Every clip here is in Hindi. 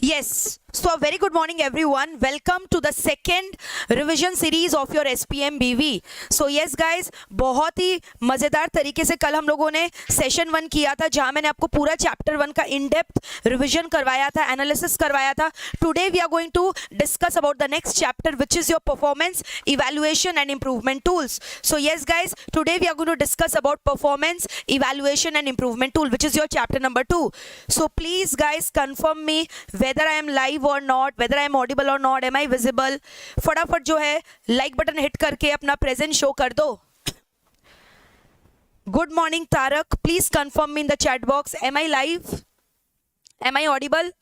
Yes. So a very good morning everyone. Welcome to the second revision series of your SPM BV. So yes guys, बहुत ही मज़ेदार तरीके से कल हम लोगों ने सेशन 1 किया था जहां मैंने आपको पूरा चैप्टर 1 का इन डेप्थ रिविजन करवाया था, एनालिसिस करवाया था. Today we are going to discuss about the next chapter which is your performance evaluation and improvement tools. So yes guys, today we are going to discuss about performance evaluation and improvement tool which is your chapter number 2. So please guys confirm me whether I am live or not, whether I am audible or not, am I visible. फटाफट जो है लाइक बटन हिट करके अपना प्रेजेंट शो कर दो. Good morning Tarak, please confirm me in the chat box. Am I live? Am I audible?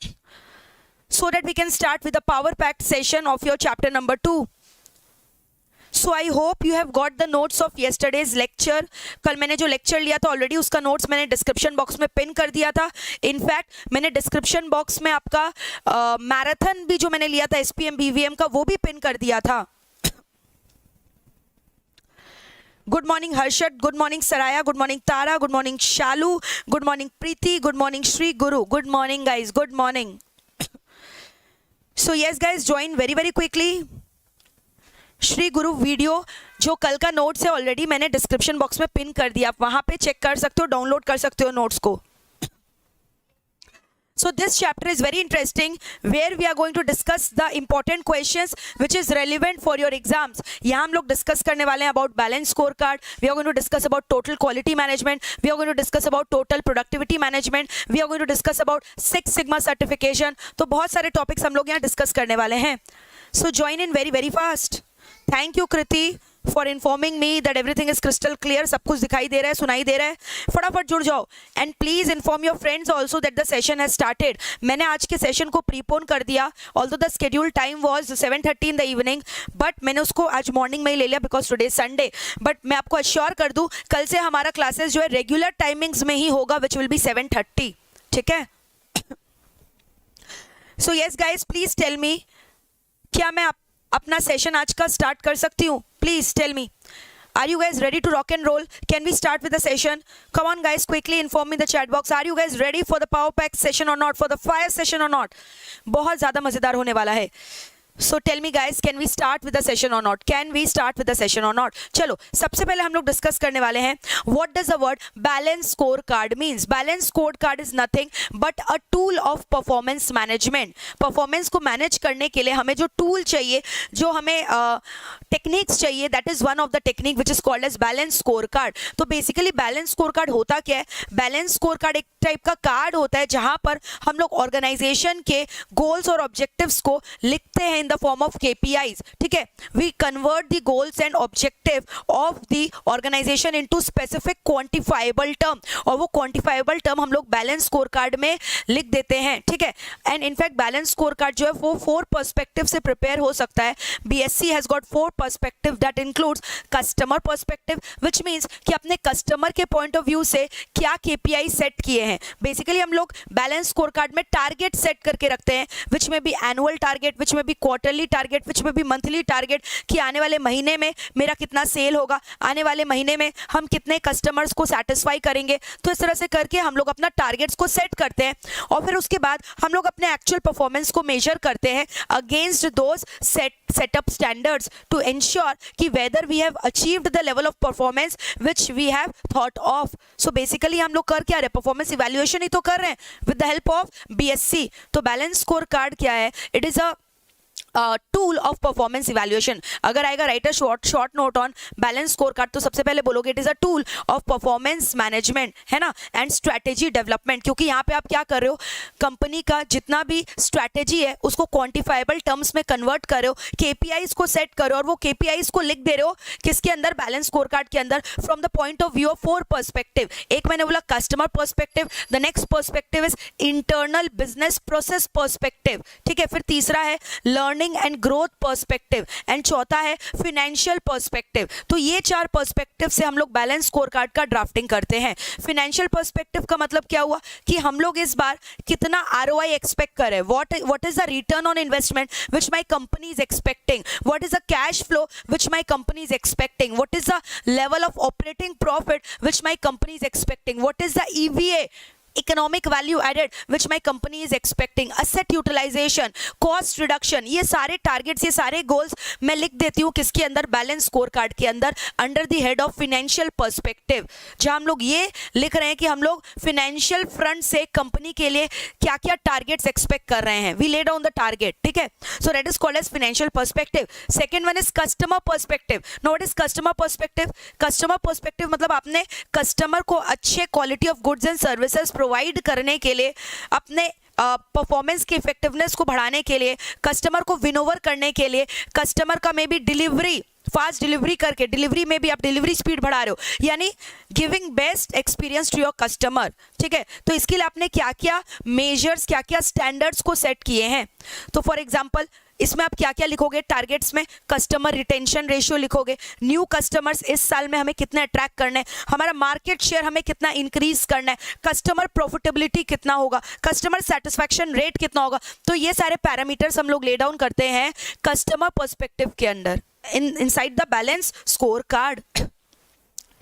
So that we can start with the power packed session of your chapter number 2. So I hope you have got the notes of yesterday's lecture. कल मैंने जो लेक्चर लिया था ऑलरेडी उसका नोट्स मैंने डिस्क्रिप्शन बॉक्स में पिन कर दिया था. इनफैक्ट मैंने डिस्क्रिप्शन बॉक्स में आपका मैराथन भी जो मैंने लिया था SPM BVM का वो भी पिन कर दिया था. Good morning Harshad, good morning Saraya, good morning Tara, good morning Shalu, good morning Preeti, good morning Shri Guru. Good morning guys, good morning. So yes guys, join very very quickly. Shri Guru video जो कल का नोट्स है ऑलरेडी मैंने डिस्क्रिप्शन बॉक्स में पिन कर दिया, आप वहां पे चेक कर सकते हो, डाउनलोड कर सकते हो नोट्स को. So this chapter is very interesting where we are going to discuss the important questions which is relevant for your exams. यहाँ हम लोग discuss करने वाले हैं about balance scorecard. We are going to discuss about total quality management. We are going to discuss about total productivity management. We are going to discuss about Six Sigma certification. तो बहुत सारे topics हम लोग यहाँ discuss करने वाले हैं. So join in very very fast. Thank you Kriti for informing me that everything is crystal clear. सब कुछ दिखाई दे रहा है, सुनाई दे रहा है. फटाफट जुड़ जाओ and please inform your friends also that the session has started. मैंने आज के सेशन को प्रीपोन कर दिया, although the scheduled time was 7:30 in the evening, but मैंने उसको आज मॉर्निंग में ही ले लिया because today is Sunday. But मैं आपको अश्योर कर दूं कल से हमारा क्लासेस जो है रेगुलर टाइमिंग्स में ही होगा which will be 7:30. ठीक है. So yes guys, please tell me क्या मैं अपना सेशन आज का स्टार्ट कर सकती हूँ? Please tell me. Are you guys ready to rock and roll? Can we start with the session? Come on guys, quickly inform me in the chat box. Are you guys ready for the power pack session or not? For the fire session or not? बहुत ज़्यादा मज़ेदार होने वाला है. So tell me guys, can we start with the session or not? Can we start with the session or not? चलो सबसे पहले हम लोग डिस्कस करने वाले हैं what does the word balance scorecard means. Balance scorecard is nothing but a tool of performance management. Performance को मैनेज करने के लिए हमें जो टूल चाहिए, जो हमें टेक्निक्स चाहिए, that is one of the technique which is called as balance score card. तो बेसिकली बैलेंस स्कोर कार्ड होता क्या है? बैलेंस स्कोर कार्ड एक टाइप का कार्ड होता है जहां पर हम लोग ऑर्गेनाइजेशन के गोल्स और ऑब्जेक्टिव्स को लिखते हैं in the form of KPIs. ठीक है. We convert the goals and objective of the organisation into specific quantifiable term, और वो क्वांटिफाइबल टर्म हम लोग बैलेंस स्कोर कार्ड में लिख देते हैं. ठीक है. And in fact balance score card जो है वो 4 पर्सपेक्टिव से प्रिपेयर हो सकता है. BSc has got 4 perspective that includes customer perspective which means कि अपने कस्टमर के पॉइंट ऑफ व्यू से क्या KPI सेट किए हैं. बेसिकली हम लोग बैलेंस स्कोर कार्ड में टारगेट सेट करके रखते हैं विच में भी एनुअल टारगेट, विच में भी क्वार्टरली टारगेट, विच में भी मंथली टारगेट कि आने वाले महीने में मेरा कितना सेल होगा, आने वाले महीने में हम कितने कस्टमर्स को सेटिस्फाई करेंगे. तो इस तरह से करके हम लोग अपना टारगेट्स को सेट करते हैं और फिर उसके बाद हम लोग अपने एक्चुअल परफॉर्मेंस को मेजर करते हैं against those setup standards to ensure कि whether we have achieved the level of performance which we have thought of. So basically हम लोग कर क्या रहे? परफॉर्मेंस इवैल्यूएशन ही तो कर रहे हैं with the help of BSc. तो बैलेंस स्कोर कार्ड क्या है? It is a tool of performance evaluation. अगर आएगा right a short note on balance score card तो सबसे पहले बोलोगे it is a tool of performance management, है ना, एंड स्ट्रैटेजी डेवलपमेंट. क्योंकि यहाँ पे आप क्या कर रहे हो? कंपनी का जितना भी स्ट्रैटेजी है उसको क्वांटिफाइबल टर्म्स में कन्वर्ट कर रहे हो, KPIs को सेट कर रहे हो और वो KPIs को लिख दे रहे हो किसके अंदर? बैलेंस स्कोर कार्ड के अंदर, from the point of view of 4 perspective. एक मैंने बोला customer perspective, the next perspective is internal business process perspective. ठीक है. फिर तीसरा है learning and growth perspective and चौथा है फाइनेंशियल पर्सपेक्टिव. तो ये 4 पर्सपेक्टिव से हम लोग बैलेंस स्कोर कार्ड का ड्राफ्टिंग करते हैं. फाइनेंशियल पर्सपेक्टिव का मतलब क्या हुआ कि हम लोग इस बार कितना ROI एक्सपेक्ट कर रहे हैं, what is the return on investment which my company is expecting, what is the cash flow which my company is expecting, what is the level of operating profit which my company is expecting, what is the EVA economic value added which my company is expecting, asset utilisation, cost reduction, ये सारे टारगेट्स, ये सारे गोल्स मैं लिख देती हूँ किसके अंदर, बैलेंस स्कोर कार्ड के अंदर, under the head of financial perspective, जहां हम लोग ये लिख रहे हैं कि हम लोग फाइनेंशियल फ्रंट से कंपनी के लिए क्या क्या टारगेट्स एक्सपेक्ट कर रहे हैं, we lay down the target, ठीक है. So that is called as financial perspective. Second one is customer perspective. Now what is customer perspective? Customer perspective मतलब आपने कस्टमर को अच्छे quality of goods and services provide करने के लिए, अपने परफॉर्मेंस की इफेक्टिवनेस को बढ़ाने के लिए, कस्टमर को विन ओवर करने के लिए, कस्टमर का may be delivery, fast delivery करके, डिलीवरी में भी आप डिलीवरी स्पीड बढ़ा रहे हो, यानी giving best experience to your customer, ठीक है. तो इसके लिए आपने क्या क्या मेजर्स, क्या क्या स्टैंडर्ड्स को सेट किए हैं. तो फॉर एग्जांपल इसमें आप क्या क्या लिखोगे टारगेट्स में? कस्टमर रिटेंशन रेशियो लिखोगे, न्यू कस्टमर्स इस साल में हमें कितने अट्रैक्ट करना है, हमारा मार्केट शेयर हमें कितना इंक्रीज करना है, कस्टमर प्रॉफिटेबिलिटी कितना होगा, कस्टमर सेटिस्फैक्शन रेट कितना होगा. तो ये सारे पैरामीटर्स हम लोग ले डाउन करते हैं कस्टमर पर्सपेक्टिव के अंदर, inside the balance scorecard.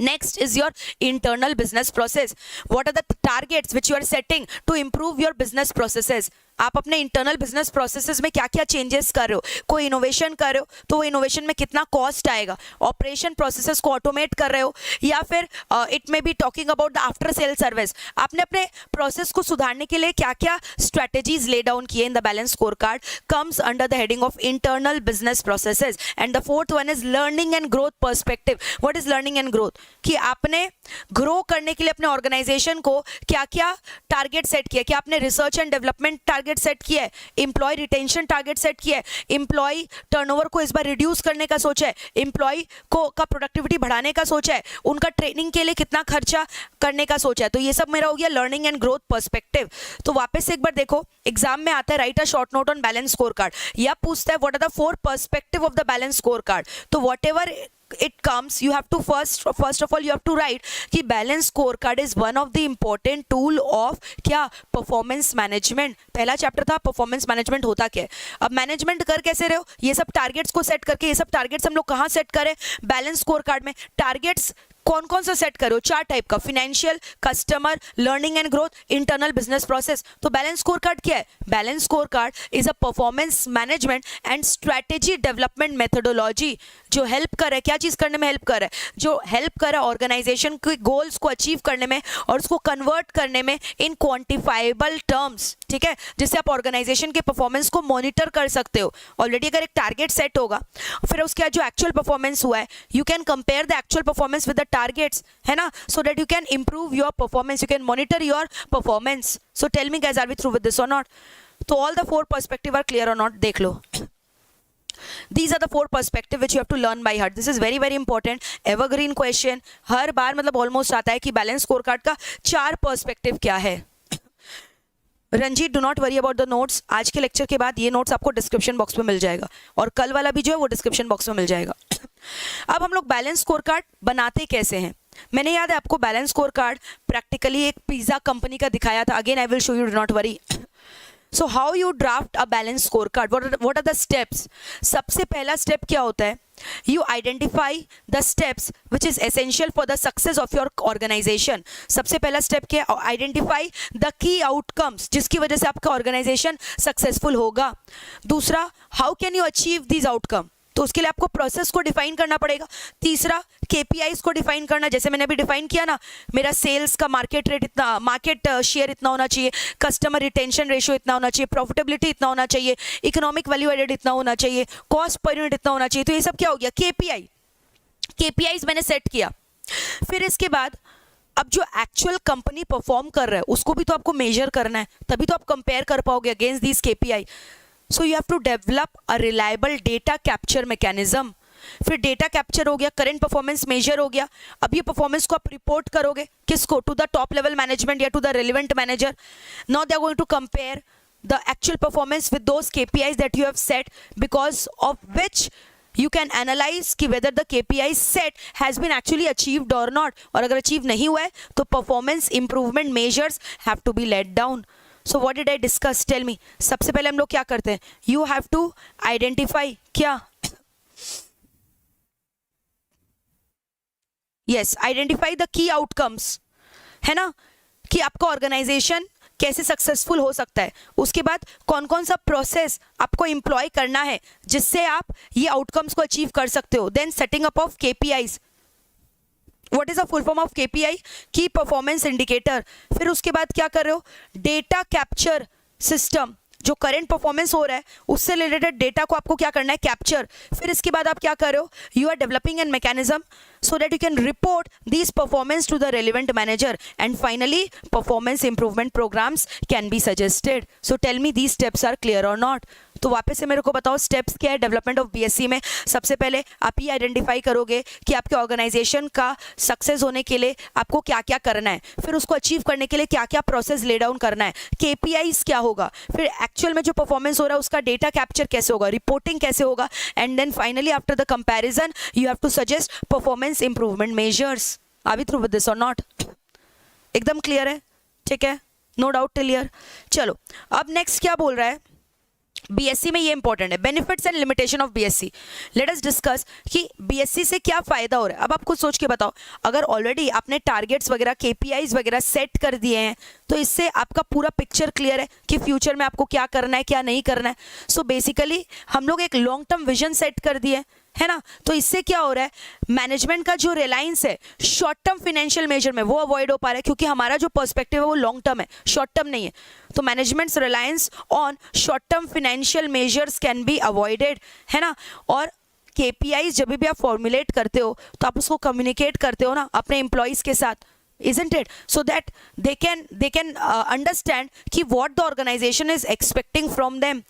Next is your internal business process. What are the targets which you are setting to improve your business processes? आप अपने इंटरनल बिजनेस प्रोसेसेस में क्या क्या चेंजेस कर रहे हो, कोई इनोवेशन कर रहे हो तो वो इनोवेशन में कितना कॉस्ट आएगा, ऑपरेशन प्रोसेसेस को ऑटोमेट कर रहे हो, या फिर it may be talking about the after sale service, आपने अपने प्रोसेस को सुधारने के लिए क्या क्या स्ट्रैटेजीज ले डाउन किए in the balance score card, comes under the heading of internal business processes. And the fourth one is learning and growth perspective. What is learning and growth? कि आपने ग्रो करने के लिए अपने ऑर्गेनाइजेशन को क्या क्या टारगेट सेट किया, क्या आपने research and development target set किया है, एम्प्लॉय रिटेंशन टारगेट सेट किया है, एम्प्लॉय टर्नओवर को इस बार रिड्यूस करने का सोचा है, एम्प्लॉय को का प्रोडक्टिविटी बढ़ाने का सोचा है, उनका ट्रेनिंग के लिए कितना खर्चा करने का सोचा है. तो ये सब मेरा हो गया लर्निंग एंड ग्रोथ पर्सपेक्टिव. तो वापस से एक बार देखो, एग्जाम में आता है write a short note on balance score card, या पूछता है what are the four perspective of the balance score card. तो whatever it comes, you have to first of all you have to write कि balance scorecard is one of the important tool of क्या performance management. पहला चैप्टर था performance management होता क्या है. अब मैनेजमेंट कर कैसे रहे हो, ये सब टारगेट्स को सेट करके, ये सब टारगेट्स हम लोग कहाँ सेट करें, बैलेंस स्कोर कार्ड में. टारगेट्स कौन कौन सा सेट करो, चार टाइप का, financial, customer, learning and growth, internal business process. तो बैलेंस स्कोर कार्ड क्या है? Balance score card is a performance management and strategy development methodology जो हेल्प कर रहा है, क्या चीज करने में हेल्प कर रहा है, जो हेल्प कर रहा है ऑर्गेनाइजेशन के गोल्स को अचीव करने में और उसको कन्वर्ट करने में इन क्वांटिफाइबल टर्म्स, ठीक है, जिससे आप ऑर्गेनाइजेशन के परफॉर्मेंस को मॉनिटर कर सकते हो. ऑलरेडी अगर एक टारगेट सेट होगा, फिर उसके बाद जो एक्चुअल परफॉर्मेंस हुआ है, you can compare the actual performance with the targets, है ना, so that you can improve your performance, you can monitor your performance. So tell me guys, are we through with this or not? तो all the four perspective are clear or not? देख लो. These are the four perspective which you have to learn by heart. This is very very important. Evergreen question. हर बार मतलब ऑलमोस्ट आता है कि बैलेंस स्कोर कार्ड का चार पर्सपेक्टिव क्या है. Ranjit, do not worry about the notes. आज के लेक्चर के बाद ये नोट्स आपको डिस्क्रिप्शन बॉक्स में मिल जाएगा और कल वाला भी जो है वो डिस्क्रिप्शन बॉक्स में मिल जाएगा. अब हम लोग बैलेंस स्कोर कार्ड बनाते कैसे हैं? मैंने याद है आपको बैलेंस स्कोर कार्ड प्रैक्टिकली एक पिज्जा कंपनी का दिखाया था. Again I will show you, do not worry. So how you draft a balance scorecard? What are the steps? सबसे पहला स्टेप क्या होता है? You identify the steps which is essential for the success of your organization. सबसे पहला स्टेप क्या है? Identify the key outcomes जिसकी वजह से आपका ऑर्गेनाइजेशन सक्सेसफुल होगा. दूसरा, how can you achieve these outcomes? तो उसके लिए आपको प्रोसेस को डिफाइन करना पड़ेगा. तीसरा, केपीआईज को डिफाइन करना, जैसे मैंने अभी डिफाइन किया ना, मेरा सेल्स का मार्केट रेट इतना, मार्केट शेयर इतना होना चाहिए, कस्टमर रिटेंशन रेशियो इतना होना चाहिए, प्रॉफिटेबिलिटी इतना होना चाहिए, इकोनॉमिक वैल्यू एडेड इतना होना चाहिए, कॉस्ट पर यूनिट इतना होना चाहिए. तो ये सब क्या हो गया? केपीआई. केपीआईज मैंने सेट किया. फिर इसके बाद अब जो एक्चुअल कंपनी परफॉर्म कर रहा है उसको भी तो आपको मेजर करना है, तभी तो आप कंपेयर कर पाओगे against this KPI. So you have to develop a reliable data capture mechanism. फिर डेटा कैप्चर हो गया, करंट परफॉर्मेंस मेजर हो गया. अब ये परफॉर्मेंस को आप रिपोर्ट करोगे किसको? To the top level management या to the relevant manager. Now they are going to compare the actual performance with those KPIs that you have set, because of which you can analyze कि whether the KPI set has been actually achieved or not. और अगर अचीव नहीं हुआ है तो performance improvement measures have to be let down. So what did I discuss? Tell me. सबसे पहले हम लोग क्या करते हैं? You have to identify क्या? Yes, identify the key outcomes. है ना, कि आपका ऑर्गेनाइजेशन कैसे सक्सेसफुल हो सकता है, उसके बाद कौन कौन सा प्रोसेस आपको एम्प्लॉय करना है जिससे आप ये आउटकम्स को अचीव कर सकते हो, then setting up of KPIs, what is the full form of KPI, key performance indicator. फिर उसके बाद क्या कर रहे हो, डेटा कैप्चर सिस्टम, जो करंट परफॉर्मेंस हो रहा है उससे रिलेटेड डेटा को आपको क्या करना है, कैप्चर। फिर इसके बाद आप क्या कर रहे हो, you are developing an mechanism so that you can report these performance to the relevant manager, and finally performance improvement programs can be suggested. So tell me these steps are clear or not. तो वापस से मेरे को बताओ स्टेप्स क्या है डेवलपमेंट ऑफ BSc में। सबसे पहले आप ये आइडेंटिफाई करोगे कि आपके ऑर्गेनाइजेशन का सक्सेस होने के लिए आपको क्या क्या करना है, फिर उसको अचीव करने के लिए क्या क्या प्रोसेस ले डाउन करना है, KPIs क्या होगा, फिर एक्चुअल में जो परफॉर्मेंस हो रहा है उसका डेटा कैप्चर कैसे होगा, रिपोर्टिंग कैसे होगा, and then finally after the comparison you have to suggest performance improvement measures. Are we through with this or not? एकदम क्लियर है? ठीक है, नो डाउट क्लियर। चलो अब नेक्स्ट क्या बोल रहा है, BSc में ये इंपॉर्टेंट है, benefits and limitation of BSc। Let us discuss कि BSc से क्या फायदा हो रहा है। अब आप खुद सोच के बताओ, अगर ऑलरेडी आपने टारगेट्स वगैरह KPIs वगैरह सेट कर दिए हैं तो इससे आपका पूरा पिक्चर क्लियर है कि फ्यूचर में आपको क्या करना है क्या नहीं करना है। सो बेसिकली हम लोग एक लॉन्ग टर्म विजन सेट कर दिए है ना, तो इससे क्या हो रहा है, मैनेजमेंट का जो रिलायंस है शॉर्ट टर्म फाइनेंशियल मेजर में वो अवॉइड हो पा रहा है, क्योंकि हमारा जो पर्सपेक्टिव है वो लॉन्ग टर्म है, शॉर्ट टर्म नहीं है। तो managements reliance on short term financial measures can be avoided, है ना। और KPIs जब भी आप फॉर्मुलेट करते हो तो आप उसको कम्युनिकेट करते हो ना अपने एम्प्लॉयज़ के साथ, isn't it, so that they can understand कि what the organization is expecting from them।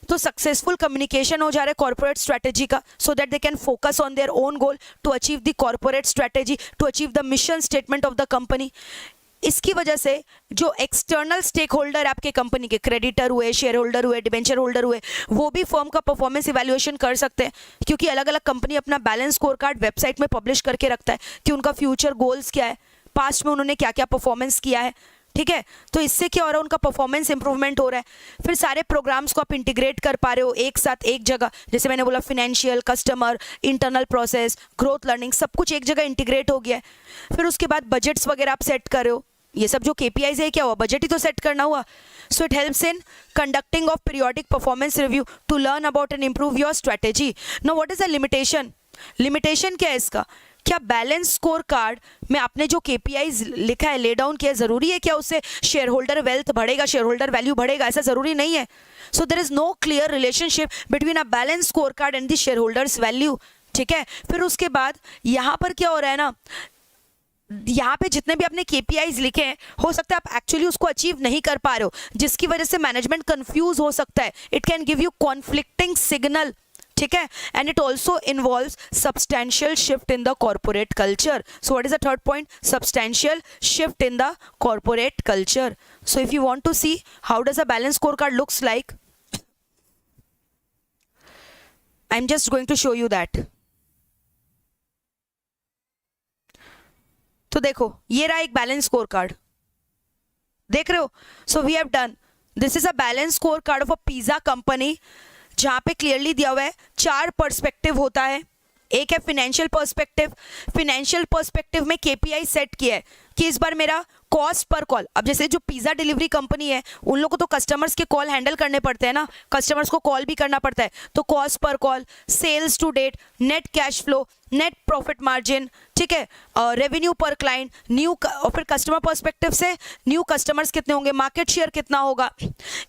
तो सक्सेसफुल कम्युनिकेशन हो जा रहा है कॉर्पोरेट स्ट्रेटेजी का, so that they can focus on their own goal to achieve the corporate strategy, to achieve the mission statement of the company। इसकी वजह से जो एक्सटर्नल स्टेक होल्डर आपके कंपनी के, क्रेडिटर हुए, शेयर होल्डर हुए, डिबेंचर होल्डर हुए, वो भी फर्म का परफॉर्मेंस इवैल्यूएशन कर सकते हैं, क्योंकि अलग अलग कंपनी अपना बैलेंस स्कोर कार्ड वेबसाइट में पब्लिश करके रखता है कि उनका फ्यूचर गोल्स क्या है, पास्ट में उन्होंने क्या क्या परफॉर्मेंस किया है, ठीक है। तो इससे क्या हो रहा है, उनका परफॉर्मेंस इंप्रूवमेंट हो रहा है। फिर सारे प्रोग्राम्स को आप इंटीग्रेट कर पा रहे हो एक साथ एक जगह, जैसे मैंने बोला financial, customer, internal process, growth, learning, सब कुछ एक जगह इंटीग्रेट हो गया है। फिर उसके बाद बजट्स वगैरह आप सेट कर रहे हो, ये सब जो KPIs है क्या हुआ, बजट ही तो सेट करना हुआ। So it helps in conducting of periodic performance review to learn about and improve your strategy. Now what is the limitation, limitation क्या है इसका, क्या बैलेंस स्कोर कार्ड में आपने जो KPIs लिखा है, ले डाउन किया, जरूरी है क्या उससे शेयर होल्डर वेल्थ बढ़ेगा, शेयर होल्डर वैल्यू बढ़ेगा, ऐसा जरूरी नहीं है। So there is no clear relationship between a balance score card and the share holders value, ठीक है। फिर उसके बाद यहाँ पर क्या हो रहा है ना, यहाँ पे जितने भी आपने KPIs लिखे हैं हो सकता है आप एक्चुअली उसको अचीव नहीं कर पा रहे हो, जिसकी वजह से मैनेजमेंट कंफ्यूज हो सकता है, it can give you conflicting signal, ठीक है। And it also involves substantial shift in the corporate culture. So what is the third point, substantial shift in the corporate culture. So if you want to see how does a balance score card looks like, I am just going to show you that. तो देखो ये रहा एक बैलेंस स्कोर कार्ड, देख रहे हो। So we have done, this is a balance score card of a pizza company, जहां पे क्लियरली दिया हुआ है 4 पर्सपेक्टिव होता है। एक है फिनेंशियल पर्सपेक्टिव, फिनेंशियल पर्सपेक्टिव में KPI सेट किया है कि इस बार मेरा कॉस्ट पर कॉल, अब जैसे जो पिज़्ज़ा डिलीवरी कंपनी है उन लोगों को तो कस्टमर्स के कॉल हैंडल करने पड़ते हैं ना, कस्टमर्स को कॉल भी करना पड़ता है, तो cost per call, sales to date, net cash flow, net profit margin, ठीक है, रेवेन्यू पर क्लाइंट, न्यू, और फिर कस्टमर पर्सपेक्टिव से न्यू कस्टमर्स कितने होंगे, मार्केट शेयर कितना होगा,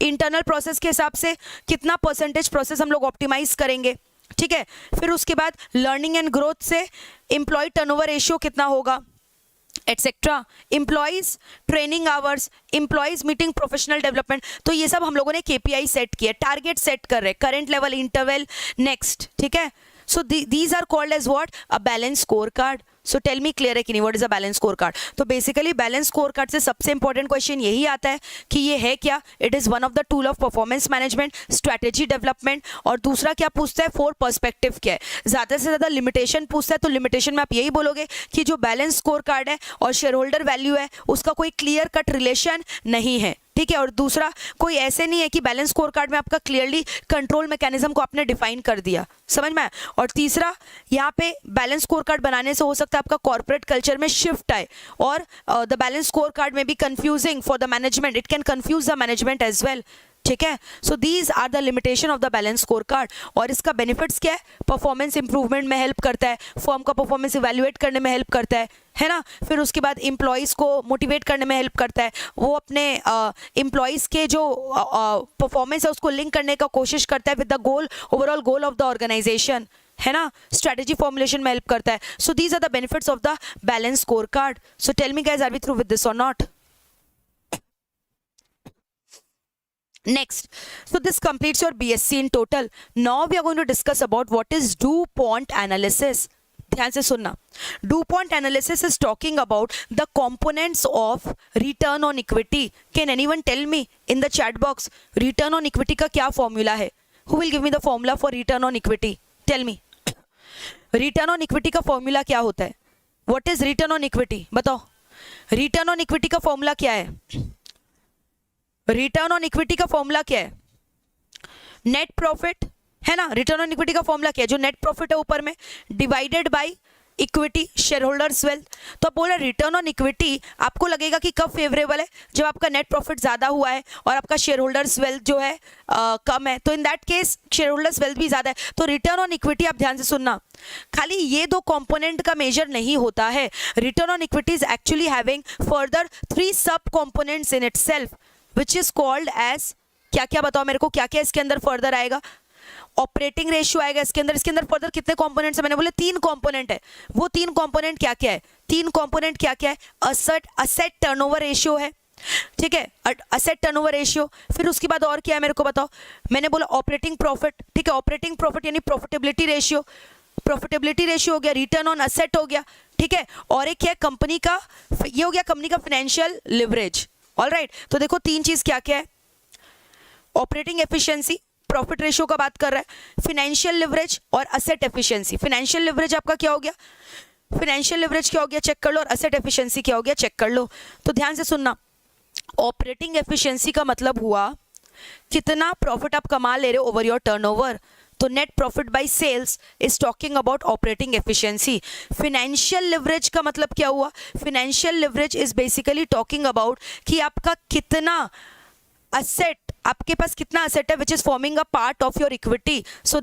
इंटरनल प्रोसेस के हिसाब से कितना परसेंटेज प्रोसेस हम लोग ऑप्टिमाइज करेंगे, ठीक है। फिर उसके बाद लर्निंग एंड ग्रोथ से एम्प्लॉय टर्नओवर रेशियो कितना होगा, etcetera, employees training hours, employees meeting professional development. तो ये सब हम लोगों ने KPI सेट किया, टारगेट सेट कर रहे, करंट लेवल, इंटरवल, नेक्स्ट, ठीक है। So these are called as what, a balance score card. So tell me clear है कि नहीं, what is a balance score card. तो बेसिकली बैलेंस स्कोर कार्ड से सबसे इंपॉर्टेंट क्वेश्चन यही आता है कि ये है क्या, it is one of the tool of performance management, strategy development, और दूसरा क्या पूछता है, 4 पर्सपेक्टिव क्या है। ज़्यादा से ज़्यादा लिमिटेशन पूछता है, तो लिमिटेशन में आप यही बोलोगे कि जो बैलेंस स्कोर कार्ड है और शेयर होल्डर वैल्यू है उसका कोई क्लियर कट रिलेशन नहीं है, ठीक है। और दूसरा, कोई ऐसे नहीं है कि बैलेंस स्कोर कार्ड में आपका क्लियरली कंट्रोल मैकेनिज्म को आपने डिफाइन कर दिया, समझ में आया। और तीसरा, यहाँ पे बैलेंस स्कोर कार्ड बनाने से हो सकता है आपका कॉर्पोरेट कल्चर में शिफ्ट आए, और द बैलेंस स्कोर कार्ड में be confusing for the management, it can confuse the management as well, ठीक है। So these are the limitation of the balance score card. और इसका बेनिफिट्स क्या है? परफॉर्मेंस इंप्रूवमेंट में हेल्प करता है, फर्म का परफॉर्मेंस इवैल्यूएट करने में हेल्प करता है ना। फिर उसके बाद एम्प्लॉयज़ को मोटिवेट करने में हेल्प करता है, वो अपने एम्प्लॉयज़ के जो परफॉर्मेंस है उसको लिंक करने का कोशिश करता है with the goal, overall goal of the organisation, है ना। स्ट्रेटेजी फॉर्मुलेशन में हेल्प करता है। So these are the benefits of the balance score card. So tell me guys, are we through with this or not? Next, so this completes your BSc in total. Now we are going to discuss about what is DuPont analysis. ध्यान से सुनना। DuPont analysis is talking about the components of return on equity. Can anyone tell me in the chat box return on equity का क्या formula है? Who will give me the formula for return on equity? Tell me. Return on equity का formula क्या होता है? What is return on equity? बताओ। Return on equity का formula क्या है? रिटर्न ऑन इक्विटी का फॉर्मूला क्या है? नेट प्रॉफिट, है ना। रिटर्न ऑन इक्विटी का फॉर्मूला क्या है? जो नेट प्रॉफिट है ऊपर में divided by equity, share holders wealth. तो अब बोल रहे रिटर्न ऑन इक्विटी आपको लगेगा कि कब फेवरेबल है? जब आपका नेट प्रॉफिट ज्यादा हुआ है और आपका शेयर होल्डर्स वेल्थ जो है कम है, तो इन that case share holders wealth भी ज्यादा है। तो रिटर्न ऑन इक्विटी, आप ध्यान से सुनना, खाली ये दो कंपोनेंट का मेजर नहीं होता है। Return on equity is actually having further 3 sub components in itself, which is called as, क्या क्या बताओ मेरे को, क्या क्या इसके अंदर फर्दर आएगा? ऑपरेटिंग रेशियो आएगा इसके अंदर। इसके अंदर फर्दर कितने कंपोनेंट्स है? मैंने बोले 3 कंपोनेंट है। वो 3 कंपोनेंट क्या क्या है? 3 कंपोनेंट क्या क्या है? असेट टर्नओवर रेशियो है, ठीक है, असेट टर्नओवर रेशियो। फिर उसके बाद और क्या है मेरे को बताओ? मैंने बोला ऑपरेटिंग प्रॉफिट, ठीक है, ऑपरेटिंग प्रॉफिट यानी प्रॉफिटेबिलिटी रेशियो, प्रॉफिटेबिलिटी रेशियो हो गया, रिटर्न ऑन असेट हो गया, ठीक है। और एक क्या है? कंपनी का, ये हो गया कंपनी का फाइनेंशियल लिवरेज। ऑलराइट, तो देखो 3 चीज क्या क्या है? ऑपरेटिंग एफिशिएंसी, प्रॉफिट रेशियो का बात कर रहा है, फाइनेंशियल लिवरेज और असेट एफिशिएंसी। फाइनेंशियल लिवरेज आपका क्या हो गया? फाइनेंशियल लिवरेज क्या हो गया? चेक कर लो। और असेट एफिशिएंसी क्या हो गया? चेक कर लो। तो ध्यान से सुनना, ऑपरेटिंग एफिशिएंसी का मतलब हुआ कितना प्रॉफिट आप कमा ले रहे हो ओवर योर टर्नओवर। तो net profit by sales is talking about operating efficiency. Financial leverage का मतलब क्या हुआ? Financial leverage is basically talking about कि आपका कितना असेट, आपके पास कितना असेट है which is forming a part of your equity. So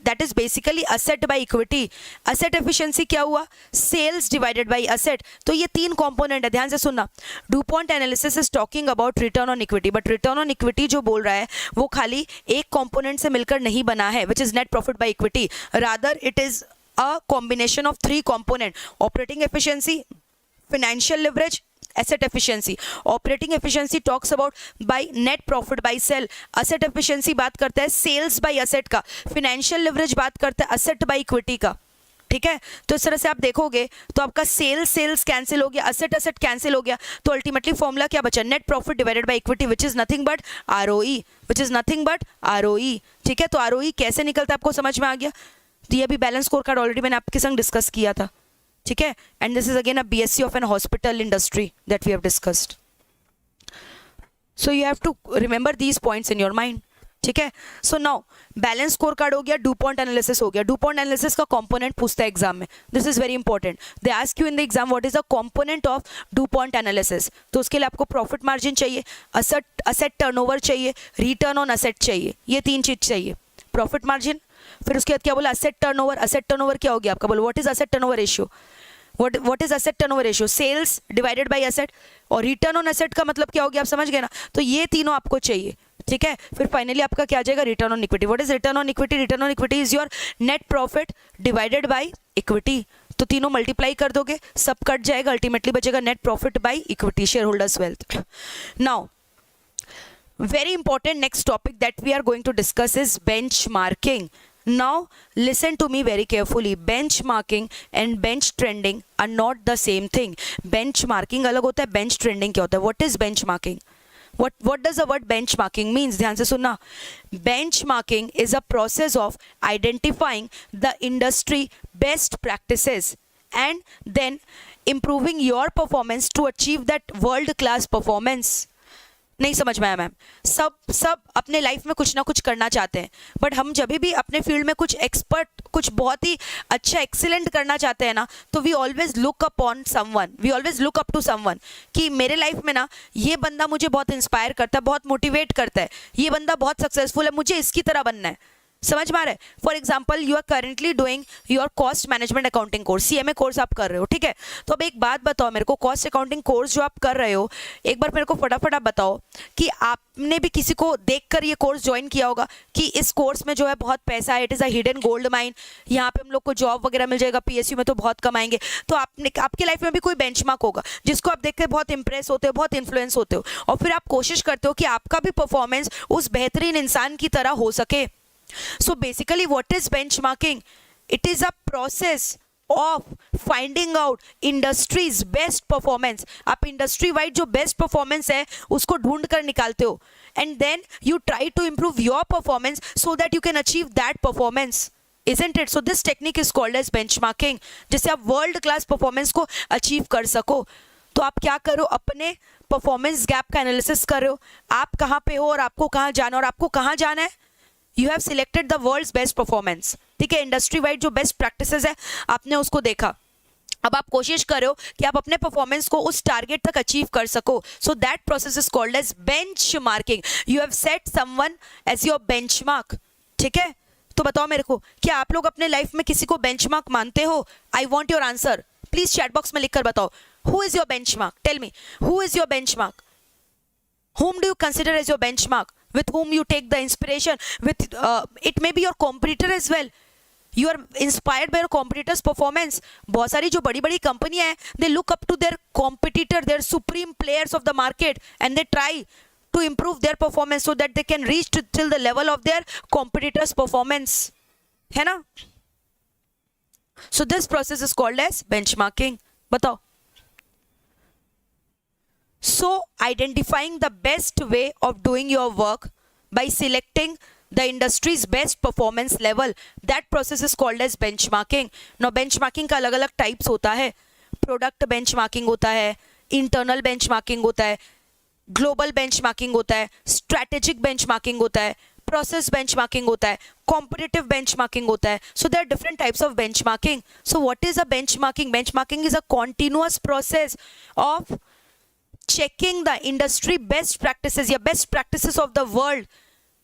that is basically asset by equity. Asset efficiency क्या हुआ? Sales divided by asset. तो ये 3 कंपोनेंट है, ध्यान से सुनना। DuPont analysis is talking about return on equity, but return on equity जो बोल रहा है वो खाली एक कंपोनेंट से मिलकर नहीं बना है, which is net profit by equity. Rather it is a combination of 3 component: operating efficiency, financial leverage, asset efficiency. Operating efficiency talks about by net profit by sale. Asset efficiency बात करता है sales by asset का. Financial leverage बात करता है asset by equity का. ठीक है, तो इस तरह से आप देखोगे तो आपका सेल्स कैंसिल हो गया, असेट कैंसिल हो गया, तो अल्टीमेटली फॉर्मूला क्या बचा? Net profit divided by equity, which is nothing but ROE, which is nothing but ROE. ठीक है, तो आरओई कैसे निकलता है आपको समझ में आ गया? तो ये अभी बैलेंस स्कोर कार्ड ऑलरेडी मैंने आपके संग डिस्कस किया था, ठीक है। And this is again a BSC of an hospital industry that we have discussed. So you have to remember these points in your mind, ठीक है। So now balance score card हो गया, डुपॉन्ट एनालिसिस हो गया। डुपॉन्ट एनालिसिस का कंपोनेंट पूछता है एग्जाम में, this is very important. They ask you in the exam what is the component of DuPont analysis. तो उसके लिए आपको प्रॉफिट मार्जिन चाहिए, असेट टर्नओवर चाहिए, रिटर्न ऑन असेट चाहिए, ये 3 चीज चाहिए। प्रॉफिट मार्जिन, फिर उसके बाद क्या बोला? Asset turnover. असेट टर्नओवर क्या हो गया आपका? बोलो what is asset turnover ratio? What is asset turnover ratio? Sales divided by asset. और रिटर्न ऑन असेट का मतलब क्या हो गया? आप समझ गए ना? तो ये तीनों आपको चाहिए, ठीक है। फिर फाइनली आपका क्या आ जाएगा? Return on equity. What is return on equity? Return on equity is your net profit divided by equity. तो तीनों मल्टीप्लाई कर दोगे, सब कट जाएगा, अल्टीमेटली बचेगा net profit by equity, share holders wealth. Now very important next topic that we are going to discuss is benchmarking. Now listen to me very carefully. Benchmarking and bench trending are not the same thing. Benchmarking अलग होता है, bench trending क्या होता है? What is benchmarking? What does the word benchmarking means? ध्यान से सुनना। Benchmarking is a process of identifying the industry best practices and then improving your performance to achieve that world class performance. नहीं समझ में आया मैम। सब अपने लाइफ में कुछ ना कुछ करना चाहते हैं, बट हम जब भी अपने फील्ड में कुछ एक्सपर्ट, कुछ बहुत ही अच्छा एक्सीलेंट करना चाहते हैं ना, तो we always look up on someone, we always look up to someone कि मेरे लाइफ में ना ये बंदा मुझे बहुत इंस्पायर करता है, बहुत मोटिवेट करता है, ये बंदा बहुत सक्सेसफुल है, मुझे इसकी तरह बनना है। समझ में आ रहा है? For example you are currently doing your cost management accounting course, CMA course आप कर रहे हो, ठीक है। तो अब एक बात बताओ मेरे को, कॉस्ट अकाउंटिंग कोर्स जो आप कर रहे हो, एक बार मेरे को फटाफट आप बताओ कि आपने भी किसी को देखकर ये कोर्स ज्वाइन किया होगा कि इस कोर्स में जो है बहुत पैसा है, it is a hidden gold mine, यहाँ पे हम लोग को जॉब वगैरह मिल जाएगा, पीएसयू में तो बहुत कमाएंगे। तो आपकी लाइफ में भी कोई बेंचमार्क होगा जिसको आप देख कर बहुत इंप्रेस होते हो, बहुत इन्फ्लुएंस होते हो, और फिर आप कोशिश करते हो कि आपका भी परफॉर्मेंस उस बेहतरीन इंसान की तरह हो सके। So basically what is benchmarking? It is a process of finding out industry's best performance. आप industry wide जो best performance है उसको ढूंढ कर निकालते हो, and then you try to improve your performance so that you can achieve that performance. Isn't it? So this technique is called as benchmarking, जिससे आप world class performance को achieve कर सको। तो आप क्या करो, अपने performance gap का analysis कर रहे हो, आप कहाँ पे हो और आपको कहाँ जाना, और आपको कहाँ जाना है, you have selected the world's best performance, ठीक है। इंडस्ट्री वाइड जो बेस्ट प्रैक्टिसेस है आपने उसको देखा, अब आप कोशिश करो कि आप अपने परफॉर्मेंस को उस टारगेट तक अचीव कर सको। So that process is called as benchmarking. You have set someone as your benchmark, ठीक है। तो बताओ मेरे को, क्या आप लोग अपने लाइफ में किसी को बेंचमार्क मानते हो? I want your answer, please chat box में लिखकर बताओ। Who is your benchmark? Tell me, who is your benchmark? Whom do you consider as your benchmark? With whom you take the inspiration? With it may be your competitor as well. You are inspired by your competitor's performance. बहुत सारी जो बड़ी बड़ी कंपनियां हैं, they look up to their competitor, their supreme players of the market, and they try to improve their performance so that they can reach till the level of their competitor's performance. है ना? So this process is called as benchmarking. बताओ. So identifying the best way of doing your work by selecting the industry's best performance level, that process is called as benchmarking. Now benchmarking का अलग अलग types होता है, product benchmarking होता है, internal benchmarking होता है, global benchmarking होता है, strategic benchmarking होता है, process benchmarking होता है, competitive benchmarking होता है. So there are different types of benchmarking. So what is a benchmarking? Benchmarking is a continuous process of checking the industry best practices, या best practices of the world,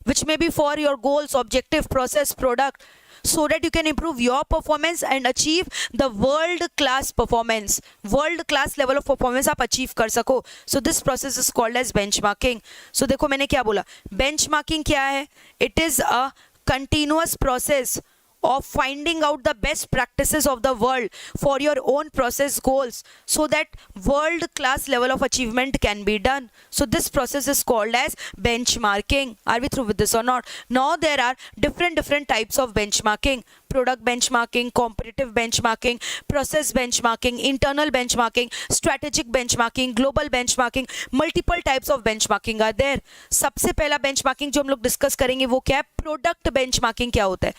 which may be for your goals, objective, process, product, so that you can improve your performance and achieve the world class performance, world class level of performance आप achieve कर सको. So this process is called as benchmarking. So देखो मैंने क्या बोला, benchmarking क्या है? It is a continuous process of finding out the best practices of the world for your own process goals so that world class level of achievement can be done. So this process is called as benchmarking. Are we through with this or not? Now there are different types of benchmarking. Product benchmarking, competitive benchmarking, process benchmarking, internal benchmarking, strategic benchmarking, global benchmarking, multiple types of benchmarking are there. सबसे पहला benchmarking जो हम लोग डिस्कस करेंगे वो क्या है? प्रोडक्ट बेंचमार्किंग क्या होता है?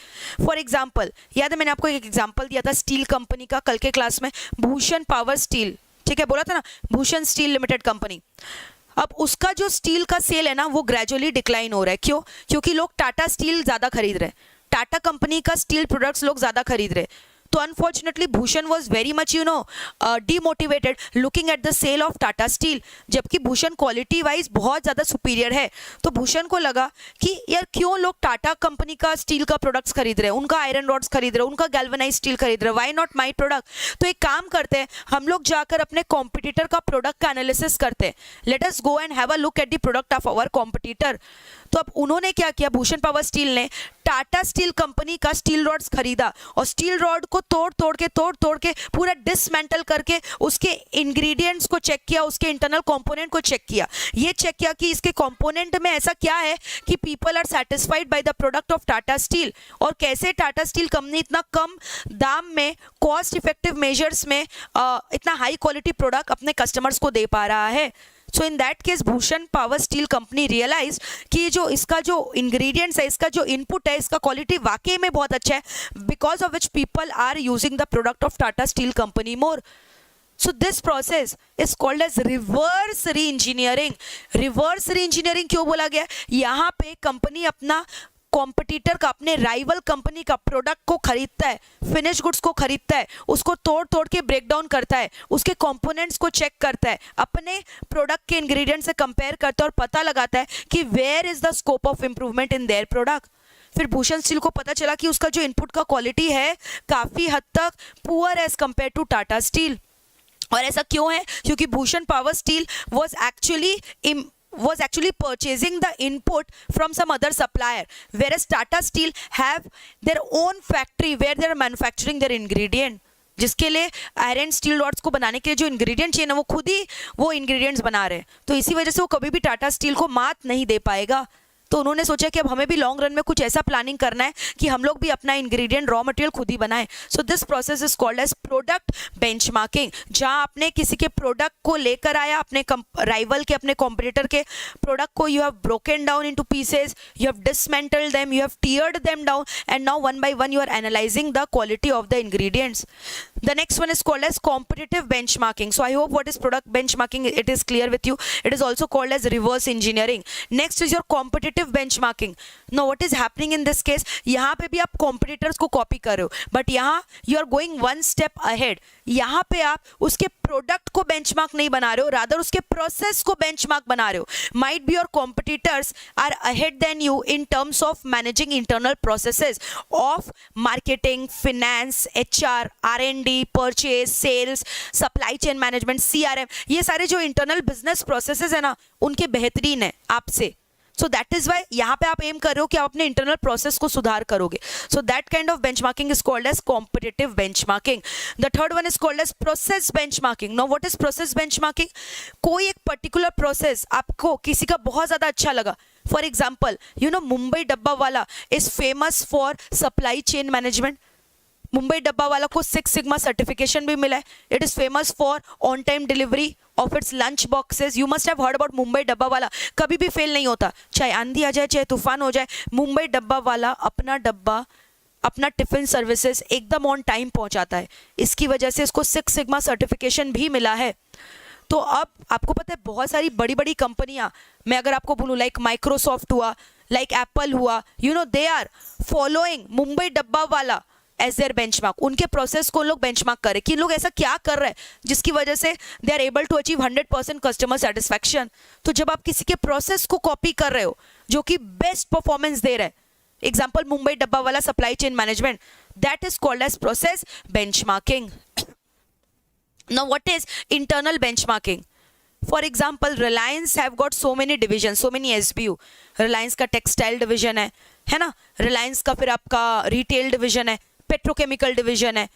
फॉर एग्जाम्पल, याद है मैंने आपको एक एग्जाम्पल दिया था स्टील कंपनी का कल के क्लास में, भूषण पावर स्टील, ठीक है, बोला था ना, भूषण स्टील लिमिटेड कंपनी। अब उसका जो स्टील का सेल है ना वो ग्रेजुअली डिक्लाइन हो रहा है। क्यों? क्योंकि लोग टाटा स्टील ज़्यादा खरीद रहे हैं, टाटा कंपनी का स्टील प्रोडक्ट्स लोग ज़्यादा खरीद रहे हैं। तो unfortunately Bhushan was very much demotivated looking at the sale of Tata steel, जबकि भूषण क्वालिटी वाइज बहुत ज़्यादा सुपीरियर है। तो भूषण को लगा कि यार क्यों लोग टाटा कंपनी का स्टील का प्रोडक्ट्स खरीद रहे हैं, उनका आयरन रॉड्स खरीद रहे हैं, उनका गैल्वेनाइज स्टील खरीद रहे हैं, वाई नॉट माई प्रोडक्ट? तो एक काम करते हैं, हम लोग जाकर अपने कॉम्पिटिटर का प्रोडक्ट का एनालिसिस करते हैं। Let us go and have a look at the product of our competitor. तो अब उन्होंने क्या किया, भूषण पावर स्टील ने टाटा स्टील कंपनी का स्टील रॉड्स खरीदा और स्टील रॉड को तोड़ तोड़ के पूरा डिसमेंटल करके उसके इंग्रेडिएंट्स को चेक किया, उसके इंटरनल कंपोनेंट को चेक किया, ये चेक किया कि इसके कंपोनेंट में ऐसा क्या है कि people are satisfied by the product of Tata steel, और कैसे टाटा स्टील कंपनी इतना कम दाम में कॉस्ट इफेक्टिव मेजर्स में इतना हाई क्वालिटी प्रोडक्ट अपने कस्टमर्स को दे पा रहा है। So in that case Bhushan power steel company realise कि जो इसका जो इंग्रेडिएंट्स है, इसका जो इनपुट है, इसका क्वालिटी वाकई में बहुत अच्छा है, because of which people are using the product of Tata steel company more. So this process is called as reverse re-engineering. Reverse re-engineering क्यों बोला गया? यहाँ पे कंपनी अपना कॉम्पिटिटर का, अपने राइवल कंपनी का प्रोडक्ट को खरीदता है, फिनिश गुड्स को खरीदता है, उसको तोड़ तोड़ के ब्रेक डाउन करता है, उसके कंपोनेंट्स को चेक करता है, अपने प्रोडक्ट के इंग्रेडिएंट से कंपेयर करता है और पता लगाता है कि where is the scope of improvement in their product. फिर भूषण स्टील को पता चला कि उसका जो इनपुट का क्वालिटी है काफ़ी हद तक poor as compare to Tata steel. और ऐसा क्यों है? क्योंकि Bhushan power steel was actually purchasing the input from some other supplier, whereas Tata Steel have their own factory where they are manufacturing their ingredient. जिसके लिए आयरन स्टील रॉड्स को बनाने के लिए जो इंग्रेडिएंट चाहिए ना, वो खुद ही वो इंग्रेडिएंट्स बना रहे हैं. तो इसी वजह से वो कभी भी टाटा स्टील को मात नहीं दे पाएगा. तो उन्होंने सोचा कि अब हमें भी लॉन्ग रन में कुछ ऐसा प्लानिंग करना है कि हम लोग भी अपना इंग्रेडिएंट रॉ मटेरियल खुद ही बनाएं. So this process is called as product benchmarking, जहां आपने किसी के प्रोडक्ट को लेकर आया, अपने राइवल के, अपने कॉम्पिटिटर के प्रोडक्ट को you have broken down into pieces, you have dismantled them, you have teared them down, and now one by one you are analysing the quality of the ingredients. The next one is called as competitive benchmarking. So I hope what is product benchmarking, it is clear with you. It is also called as reverse engineering. Next is your competitive benchmarking. Now what is happening in this case? यहाँ पे भी आप competitors को copy कर रहे हो, but यहाँ you are going one step ahead. यहाँ पे आप उसके प्रोडक्ट को बेंचमार्क नहीं बना रहे हो, रादर उसके प्रोसेस को बेंचमार्क बना रहे हो. Might be your competitors are ahead than you in terms of managing internal processes of marketing, finance, HR, R&D, purchase, sales, supply chain management, CRM. ये सारे जो इंटरनल बिजनेस प्रोसेसेस है ना, उनके बेहतरीन है आपसे. सो दैट इज वाई यहाँ पे आप एम कर रहे हो कि आप अपने इंटरनल प्रोसेस को सुधार करोगे. So that kind of benchmarking is called as competitive benchmarking. The third one is called as process benchmarking. Now what is process benchmarking? कोई एक पर्टिकुलर प्रोसेस आपको किसी का बहुत ज्यादा अच्छा लगा. For example, you no Mumbai डब्बा वाला is famous for supply chain management. Mumbai डब्बा वाला को 6 सिग्मा सर्टिफिकेशन भी मिला है. It is famous for on time delivery of its lunch boxes. You must have heard about Mumbai डब्बा वाला. कभी भी फेल नहीं होता, चाहे आंधी आ जाए, चाहे तूफान हो जाए. मुंबई डब्बा वाला अपना डब्बा, अपना टिफिन सर्विसेज एकदम ऑन टाइम पहुंचाता है. इसकी वजह से इसको 6 सिग्मा सर्टिफिकेशन भी मिला है. तो अब आपको पता है बहुत सारी बड़ी बड़ी कंपनियां, मैं अगर आपको बोलूँ लाइक माइक्रोसॉफ्ट हुआ, लाइक एप्पल हुआ, you know they are following Mumbai dabbawala as their benchmark. उनके प्रोसेस को लोग बेंचमार्क करें कि लोग ऐसा क्या कर रहे हैं जिसकी वजह से they are able to achieve 100% customer satisfaction. तो जब आप किसी के प्रोसेस को कॉपी कर रहे हो जो कि बेस्ट परफॉर्मेंस दे रहा है, example Mumbai dabbawala supply chain management, that is called as process benchmarking. Now what is internal benchmarking? For example, Reliance have got so many divisions, so many SBU. Reliance का टेक्सटाइल डिवीजन है ना, Reliance का फिर आपका रिटेल डिवीजन है, पेट्रोकेमिकल डिवीजन है,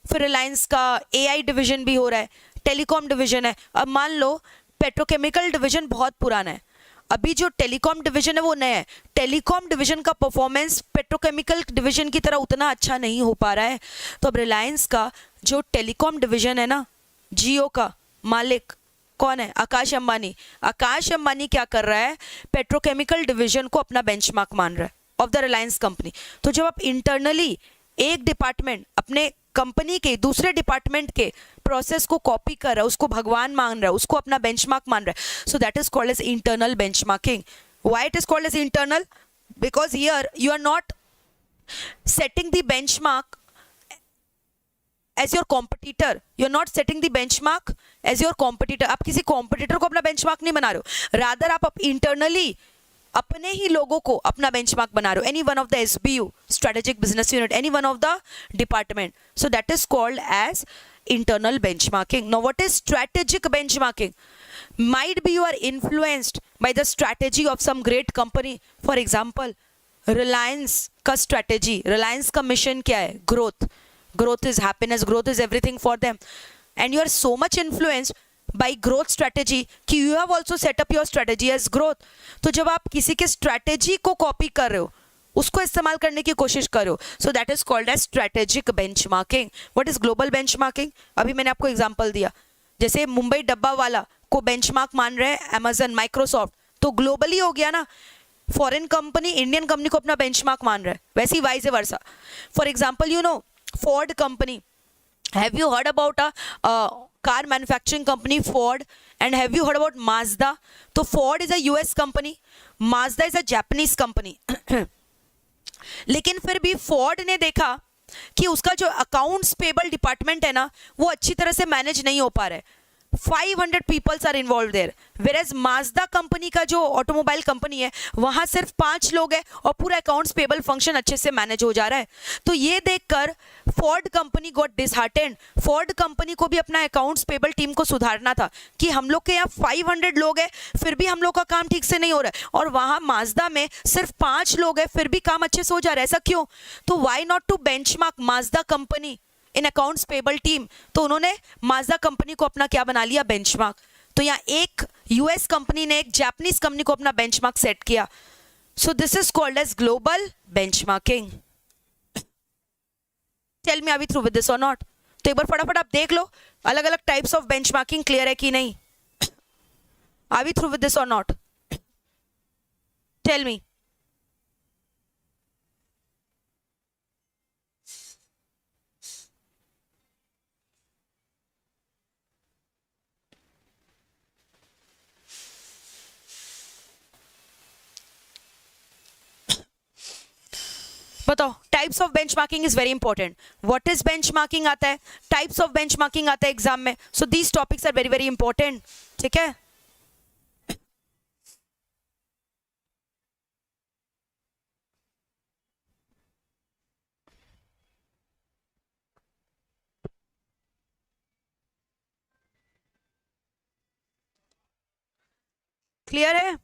फिर Reliance का AI डिवीजन भी हो रहा है, टेलीकॉम डिवीजन है. अब मान लो पेट्रोकेमिकल डिवीजन बहुत पुराना है, अभी जो टेलीकॉम डिवीजन है वो नया है. टेलीकॉम डिवीजन का परफॉर्मेंस पेट्रोकेमिकल डिवीजन की तरह उतना अच्छा नहीं हो पा रहा है. तो अब Reliance का जो टेलीकॉम डिवीजन है ना, जियो का मालिक कौन है? आकाश अंबानी. आकाश अंबानी क्या कर रहा है? पेट्रोकेमिकल डिवीजन को अपना बेंचमार्क मान रहा है ऑफ द रिलायंस कंपनी. तो जब आप इंटरनली एक डिपार्टमेंट अपने कंपनी के दूसरे डिपार्टमेंट के प्रोसेस को कॉपी कर रहा है, उसको भगवान मान रहा है, उसको अपना बेंचमार्क मान रहा है, so that is called as internal benchmarking. Why it is called as internal? Because here you are not setting the benchmark as your competitor, you're not setting the benchmark as your competitor. आप किसी competitor को अपना benchmark नहीं बना रहे हो, rather आप internally अपने ही लोगों को अपना benchmark बना रहे हो. Any one of the SBU, strategic business unit, any one of the department. So that is called as internal benchmarking. Now what is strategic benchmarking? Might be you are influenced by the strategy of some great company. For example, Reliance का strategy, Reliance का mission क्या है? Growth. Growth is happiness, growth is everything for them, and you are so much influenced by growth strategy कि you have also set up your strategy as growth. तो जब आप किसी के strategy को copy कर रहे हो, उसको इस्तेमाल करने की कोशिश करो, so that is called as strategic benchmarking. What is global benchmarking? अभी मैंने आपको एग्जाम्पल दिया, जैसे मुंबई डब्बा वाला को बेंचमार्क मान रहे हैं Amazon, Microsoft, तो ग्लोबली हो गया ना. फॉरेन कंपनी इंडियन कंपनी को अपना बेंचमार्क मान रहा है, वैसे ही vice versa. For example, you know Ford company, have you heard about car manufacturing company Ford, and have you heard about Mazda? तो Ford is a US company, Mazda is a Japanese company. लेकिन फिर भी फोर्ड ने देखा कि उसका जो अकाउंट्स पेबल डिपार्टमेंट है ना वो अच्छी तरह से मैनेज नहीं हो पा रहा है. 500 peoples are involve there, where Mazda company का जो ऑटोमोबाइल कंपनी है वहां सिर्फ 5 लोग हैं और पूरा अकाउंट्स पेबल फंक्शन अच्छे से मैनेज हो जा रहा है. तो ये देखकर Ford company got disheartened. Ford company को भी अपना अकाउंट्स पेबल टीम को सुधारना था कि हम लोग के यहाँ 500 लोग हैं फिर भी हम लोग का काम ठीक से नहीं हो रहा है, और वहां माजदा में सिर्फ 5 लोग हैं फिर भी काम अच्छे से हो जा रहा है. ऐसा क्यों? तो why not to benchmark Mazda company in accounts payable team. तो उन्होंने माजदा कंपनी को अपना क्या बना लिया? बेंचमार्क. तो यहाँ एक यूएस कंपनी ने एक जापानीज कंपनी को अपना बेंचमार्क सेट किया. So this is called as global benchmarking. Tell me, are we through with this or not? तो एक बार फटाफट आप देख लो अलग अलग टाइप्स ऑफ बेंचमार्किंग क्लियर है कि नहीं. Are we through with this or not? Tell me. बताओ. Types of benchmarking is very important. What is benchmarking आता है, टाइप्स ऑफ बेंचमार्किंग आता है एग्जाम में. So these topics are very very important. ठीक है. क्लियर है?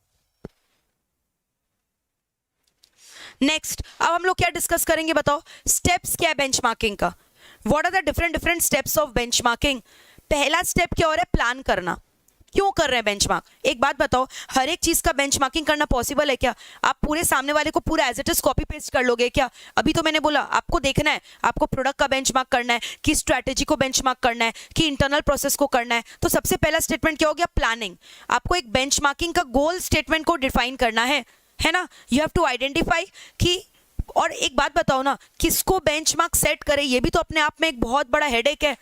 नेक्स्ट अब हम लोग क्या डिस्कस करेंगे बताओ. स्टेप्स क्या है बेंचमार्किंग का? What are the different steps of benchmarking? पहला स्टेप क्या हो रहा है? प्लान करना. क्यों कर रहे हैं बेंचमार्क? एक बात बताओ, हर एक चीज का बेंचमार्किंग करना पॉसिबल है क्या? आप पूरे सामने वाले को पूरा as it is copy paste कर लोगे क्या? अभी तो मैंने बोला आपको देखना है, आपको प्रोडक्ट का बेंचमार्क करना है कि स्ट्रैटेजी को बेंचमार्क करना है कि इंटरनल प्रोसेस को करना है. तो सबसे पहला स्टेटमेंट क्या हो गया? प्लानिंग. आपको एक बेंचमार्किंग का गोल स्टेटमेंट को डिफाइन करना है ना. यू हैव टू आइडेंटिफाई कि, और एक बात बताओ ना, किसको बेंचमार्क सेट करे ये भी तो अपने आप में एक बहुत बड़ा हेडेक है.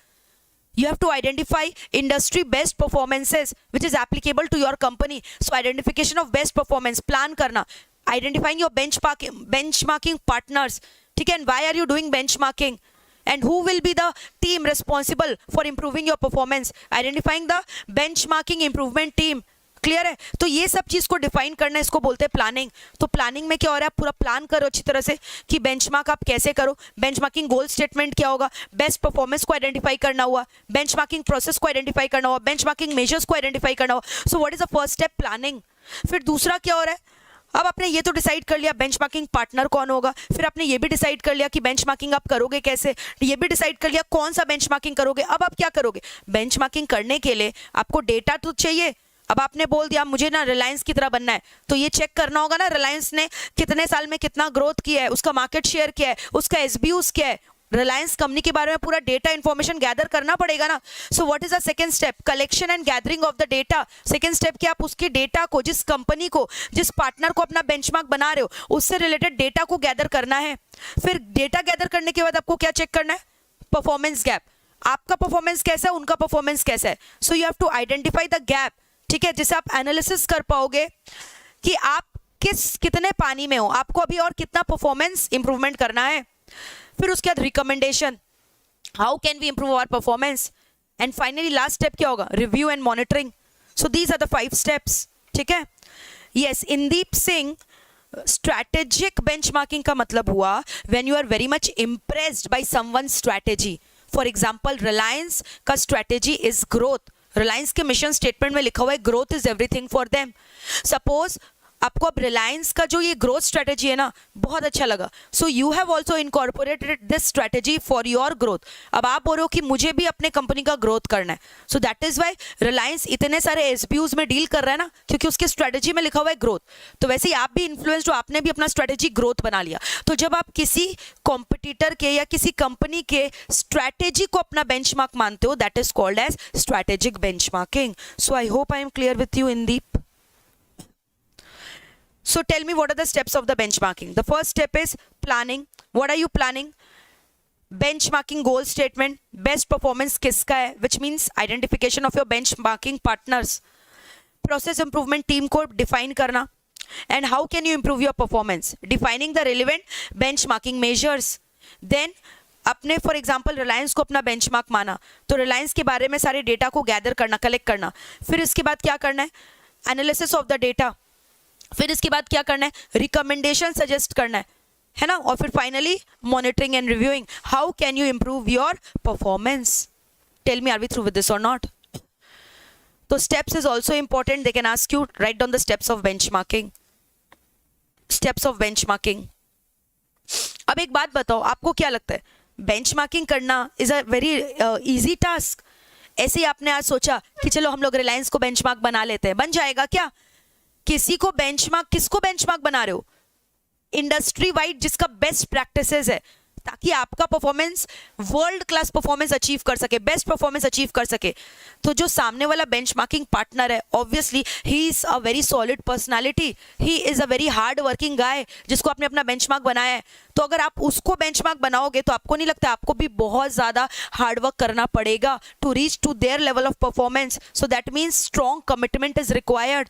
You have to identify industry best performances which is applicable to your company. So identification of best performance, plan करना, identifying your benchmarking partners. ठीक है. And why are you doing benchmarking? And who will be the team responsible for improving your performance? Identifying the benchmarking improvement team. Clear है? तो ये सब चीज को डिफाइन करना, इसको बोलते हैं प्लानिंग. तो प्लानिंग में क्या हो रहा है? पूरा प्लान करो अच्छी तरह से कि बेंचमार्क आप कैसे करो. बेंचमार्किंग गोल स्टेटमेंट क्या होगा? बेस्ट परफॉर्मेंस को आइडेंटिफाई करना हुआ, बेंचमार्किंग प्रोसेस को आइडेंटिफाई करना हुआ, बेंचमार्किंग मेजर्स को आइडेंटिफाई करना हुआ. सो what is the first step? Planning. फिर दूसरा क्या हो रहा है? अब आपने ये तो डिसाइड कर लिया बेंचमार्किंग पार्टनर कौन होगा, फिर आपने ये भी डिसाइड कर लिया कि बेंचमार्किंग आप करोगे कैसे, ये भी डिसाइड कर लिया कौन सा बेंचमार्किंग करोगे. अब आप क्या करोगे? बेंचमार्किंग करने के लिए आपको डेटा तो चाहिए. अब आपने बोल दिया मुझे ना रिलायंस की तरह बनना है, तो ये चेक करना होगा ना रिलायंस ने कितने साल में कितना ग्रोथ किया है, उसका मार्केट शेयर क्या है, उसका एसबीयूज क्या है. रिलायंस कंपनी के बारे में पूरा डेटा इंफॉर्मेशन गैदर करना पड़ेगा ना. सो what is the second step? Collection and gathering of the data. Second step क्या? आप उसके डेटा को, जिस कंपनी को, जिस पार्टनर को अपना बेंचमार्क बना रहे हो उससे रिलेटेड डेटा को गैदर करना है. फिर डेटा गैदर करने के बाद आपको क्या चेक करना है? Performance gap. आपका परफॉर्मेंस कैसा है, उनका परफॉर्मेंस कैसा है. So you have to identify the gap. ठीक है, जिसे आप एनालिसिस कर पाओगे कि आप कितने पानी में हो, आपको अभी और कितना परफॉर्मेंस इंप्रूवमेंट करना है. फिर उसके बाद recommendation, how can we improve our performance. And finally last step क्या होगा? Review and monitoring. So these are the 5 steps. ठीक है. Yes, Indeep Singh, strategic benchmarking का मतलब हुआ when you are very much impressed by someone strategy. For example Reliance का स्ट्रैटेजी इज ग्रोथ. रिलायंस के मिशन स्टेटमेंट में लिखा हुआ है growth is everything for them. Suppose आपको अब रिलायंस का जो ये ग्रोथ स्ट्रेटेजी है ना बहुत अच्छा लगा, सो you have also incorporated this strategy for your growth. अब आप बोल रहे हो कि मुझे भी अपने कंपनी का ग्रोथ करना है. So that is why Reliance इतने सारे एसबीयूज में डील कर रहा है ना, क्योंकि उसके स्ट्रेटेजी में लिखा हुआ है ग्रोथ. तो वैसे ही आप भी इन्फ्लुएंस्ड हो, आपने भी अपना स्ट्रेटेजी ग्रोथ बना लिया. तो जब आप किसी कॉम्पिटिटर के या किसी कंपनी के स्ट्रेटेजी को अपना बेंचमार्क मानते हो, that is called as strategic benchmarking. So I hope I am clear with you Indeep. So tell me what are the steps of the benchmarking. The first step is planning. What are you planning? benchmarking goal statement, best performance किसका है, which means identification of your benchmarking partners, process improvement team को define करना, and how can you improve your performance, defining the relevant benchmarking measures. Then अपने फॉर एग्जाम्पल रिलायंस को अपना बेंचमार्क माना, तो रिलायंस के बारे में सारे डेटा को गैदर करना, कलेक्ट करना, फिर इसके बाद क्या करना है, एनालिसिस ऑफ द डेटा, फिर इसके बाद क्या करना है, रिकमेंडेशन सजेस्ट करना है ना, और फिर finally monitoring and reviewing, how can you improve your performance. Tell me, are we through with this or not? तो steps is also important. They can ask you write down the steps of benchmarking. Steps of benchmarking. अब एक बात बताओ, आपको क्या लगता है बेंचमार्किंग करना is a very easy task? ऐसे ही आपने आज सोचा कि चलो हम लोग रिलायंस को बेंचमार्क बना लेते हैं, बन जाएगा क्या? किसी को बेंचमार्क, किसको बेंचमार्क बना रहे हो? इंडस्ट्री वाइड जिसका बेस्ट प्रैक्टिसेस है, ताकि आपका performance world class performance achieve कर सके, बेस्ट परफॉर्मेंस अचीव कर सके. तो जो सामने वाला बेंचमार्किंग पार्टनर है, obviously he is a very solid personality, he is a very hard working गाय, जिसको आपने अपना बेंचमार्क बनाया है. तो अगर आप उसको बेंचमार्क बनाओगे तो आपको नहीं लगता आपको भी बहुत ज़्यादा हार्ड वर्क करना पड़ेगा to reach to their level of performance. So that means strong commitment is required.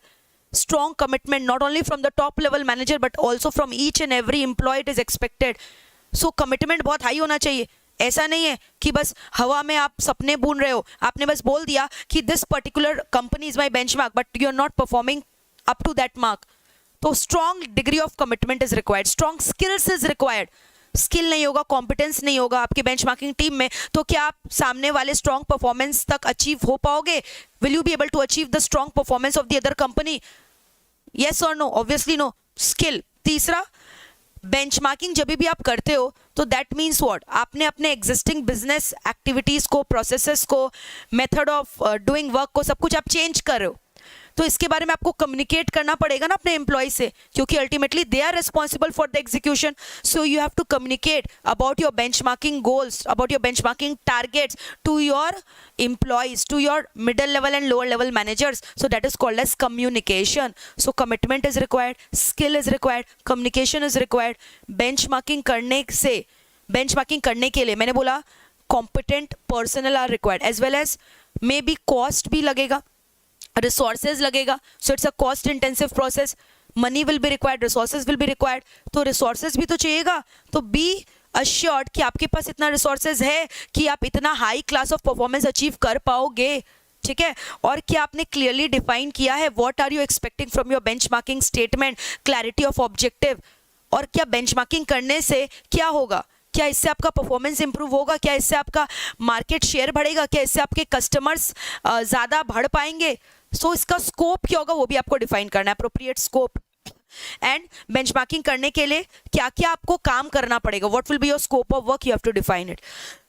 Strong commitment not only from the top level manager but also from each and every employee it is expected. So commitment बहुत हाई होना चाहिए. ऐसा नहीं है कि बस हवा में आप सपने बुन रहे हो, आपने बस बोल दिया कि this particular company is my benchmark but you are not performing up to that mark. तो strong degree of commitment is required. Strong skills is required. Skill नहीं होगा, कॉम्पिटेंस नहीं होगा आपकी बेंचमार्किंग टीम में, तो क्या आप सामने वाले स्ट्रॉन्ग परफॉर्मेंस तक अचीव हो पाओगे? Will you be able to achieve the strong performance of the other company? Yes or no? Obviously no. Skill. तीसरा, बेंचमार्किंग जब भी आप करते हो तो दैट मीन्स व्हाट, आपने अपने एग्जिस्टिंग बिजनेस एक्टिविटीज को, प्रोसेसेस को, मेथड ऑफ डूइंग वर्क को, सब कुछ आप चेंज कर रहे हो. तो इसके बारे में आपको कम्युनिकेट करना पड़ेगा ना अपने एम्प्लॉय से, क्योंकि ultimately they are responsible for the execution. So you have to communicate about your benchmarking goals, about your benchmarking targets to your employees, to your middle level and lower level managers. So that is called as communication. So commitment is required, skill is required, communication is required. benchmarking करने के लिए मैंने बोला competent personnel are required, as well as maybe cost भी लगेगा, resources लगेगा. So it's a cost intensive process. Money will be required, resources will be required. तो resources भी तो चाहिएगा. तो be assured कि आपके पास इतना resources है कि आप इतना high class of performance achieve कर पाओगे. ठीक है? और क्या आपने clearly define किया है what are you expecting from your benchmarking statement, clarity of objective. और क्या benchmarking करने से क्या होगा? क्या इससे आपका परफॉर्मेंस इंप्रूव होगा? क्या इससे आपका मार्केट शेयर बढ़ेगा? क्या इससे आपके कस्टमर्स ज़्यादा बढ़ पाएंगे? सो इसका स्कोप क्या होगा वो भी आपको डिफाइन करना है, अप्रोप्रिएट स्कोप. एंड बेंचमार्किंग करने के लिए क्या क्या आपको काम करना पड़ेगा, what will be your scope of work, you have to define it.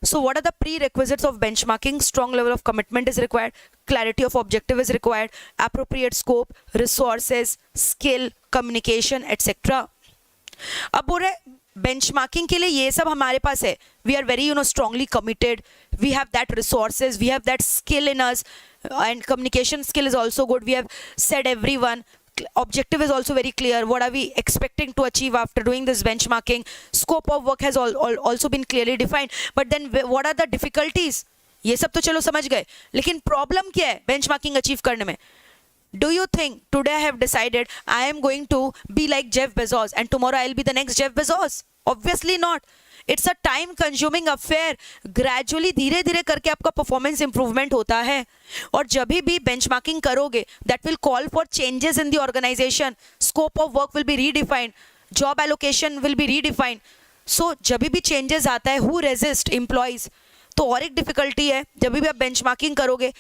So what are the prerequisites of benchmarking? Strong level of commitment is required, clarity of objective is required, appropriate scope, resources, skill, communication etcetera. अब बोल रहे बेंचमार्किंग के लिए ये सब हमारे पास है, we are very strongly committed, we have that resources, we have that skill in us, and communication skill is also good. We have said everyone. Objective is also very clear. What are we expecting to achieve after doing this benchmarking? Scope of work has also been clearly defined. But then what are the difficulties? ये सब तो चलो समझ गए, लेकिन प्रॉब्लम क्या है बेंचमार्किंग अचीव करने में? Do you think today I have decided I am going to be like Jeff Bezos and tomorrow I will be the next Jeff Bezos? Obviously not. It's a time consuming affair. Gradually धीरे धीरे करके आपका परफॉर्मेंस इंप्रूवमेंट होता है. और जब भी बेंचमार्किंग करोगे that will call for changes in the organization. Scope of work will be redefined. Job allocation will be redefined. So जब भी चेंजेस आता है, who resist? Employees. तो और एक डिफिकल्टी है, जब भी आप बेंचमार्किंग करोगे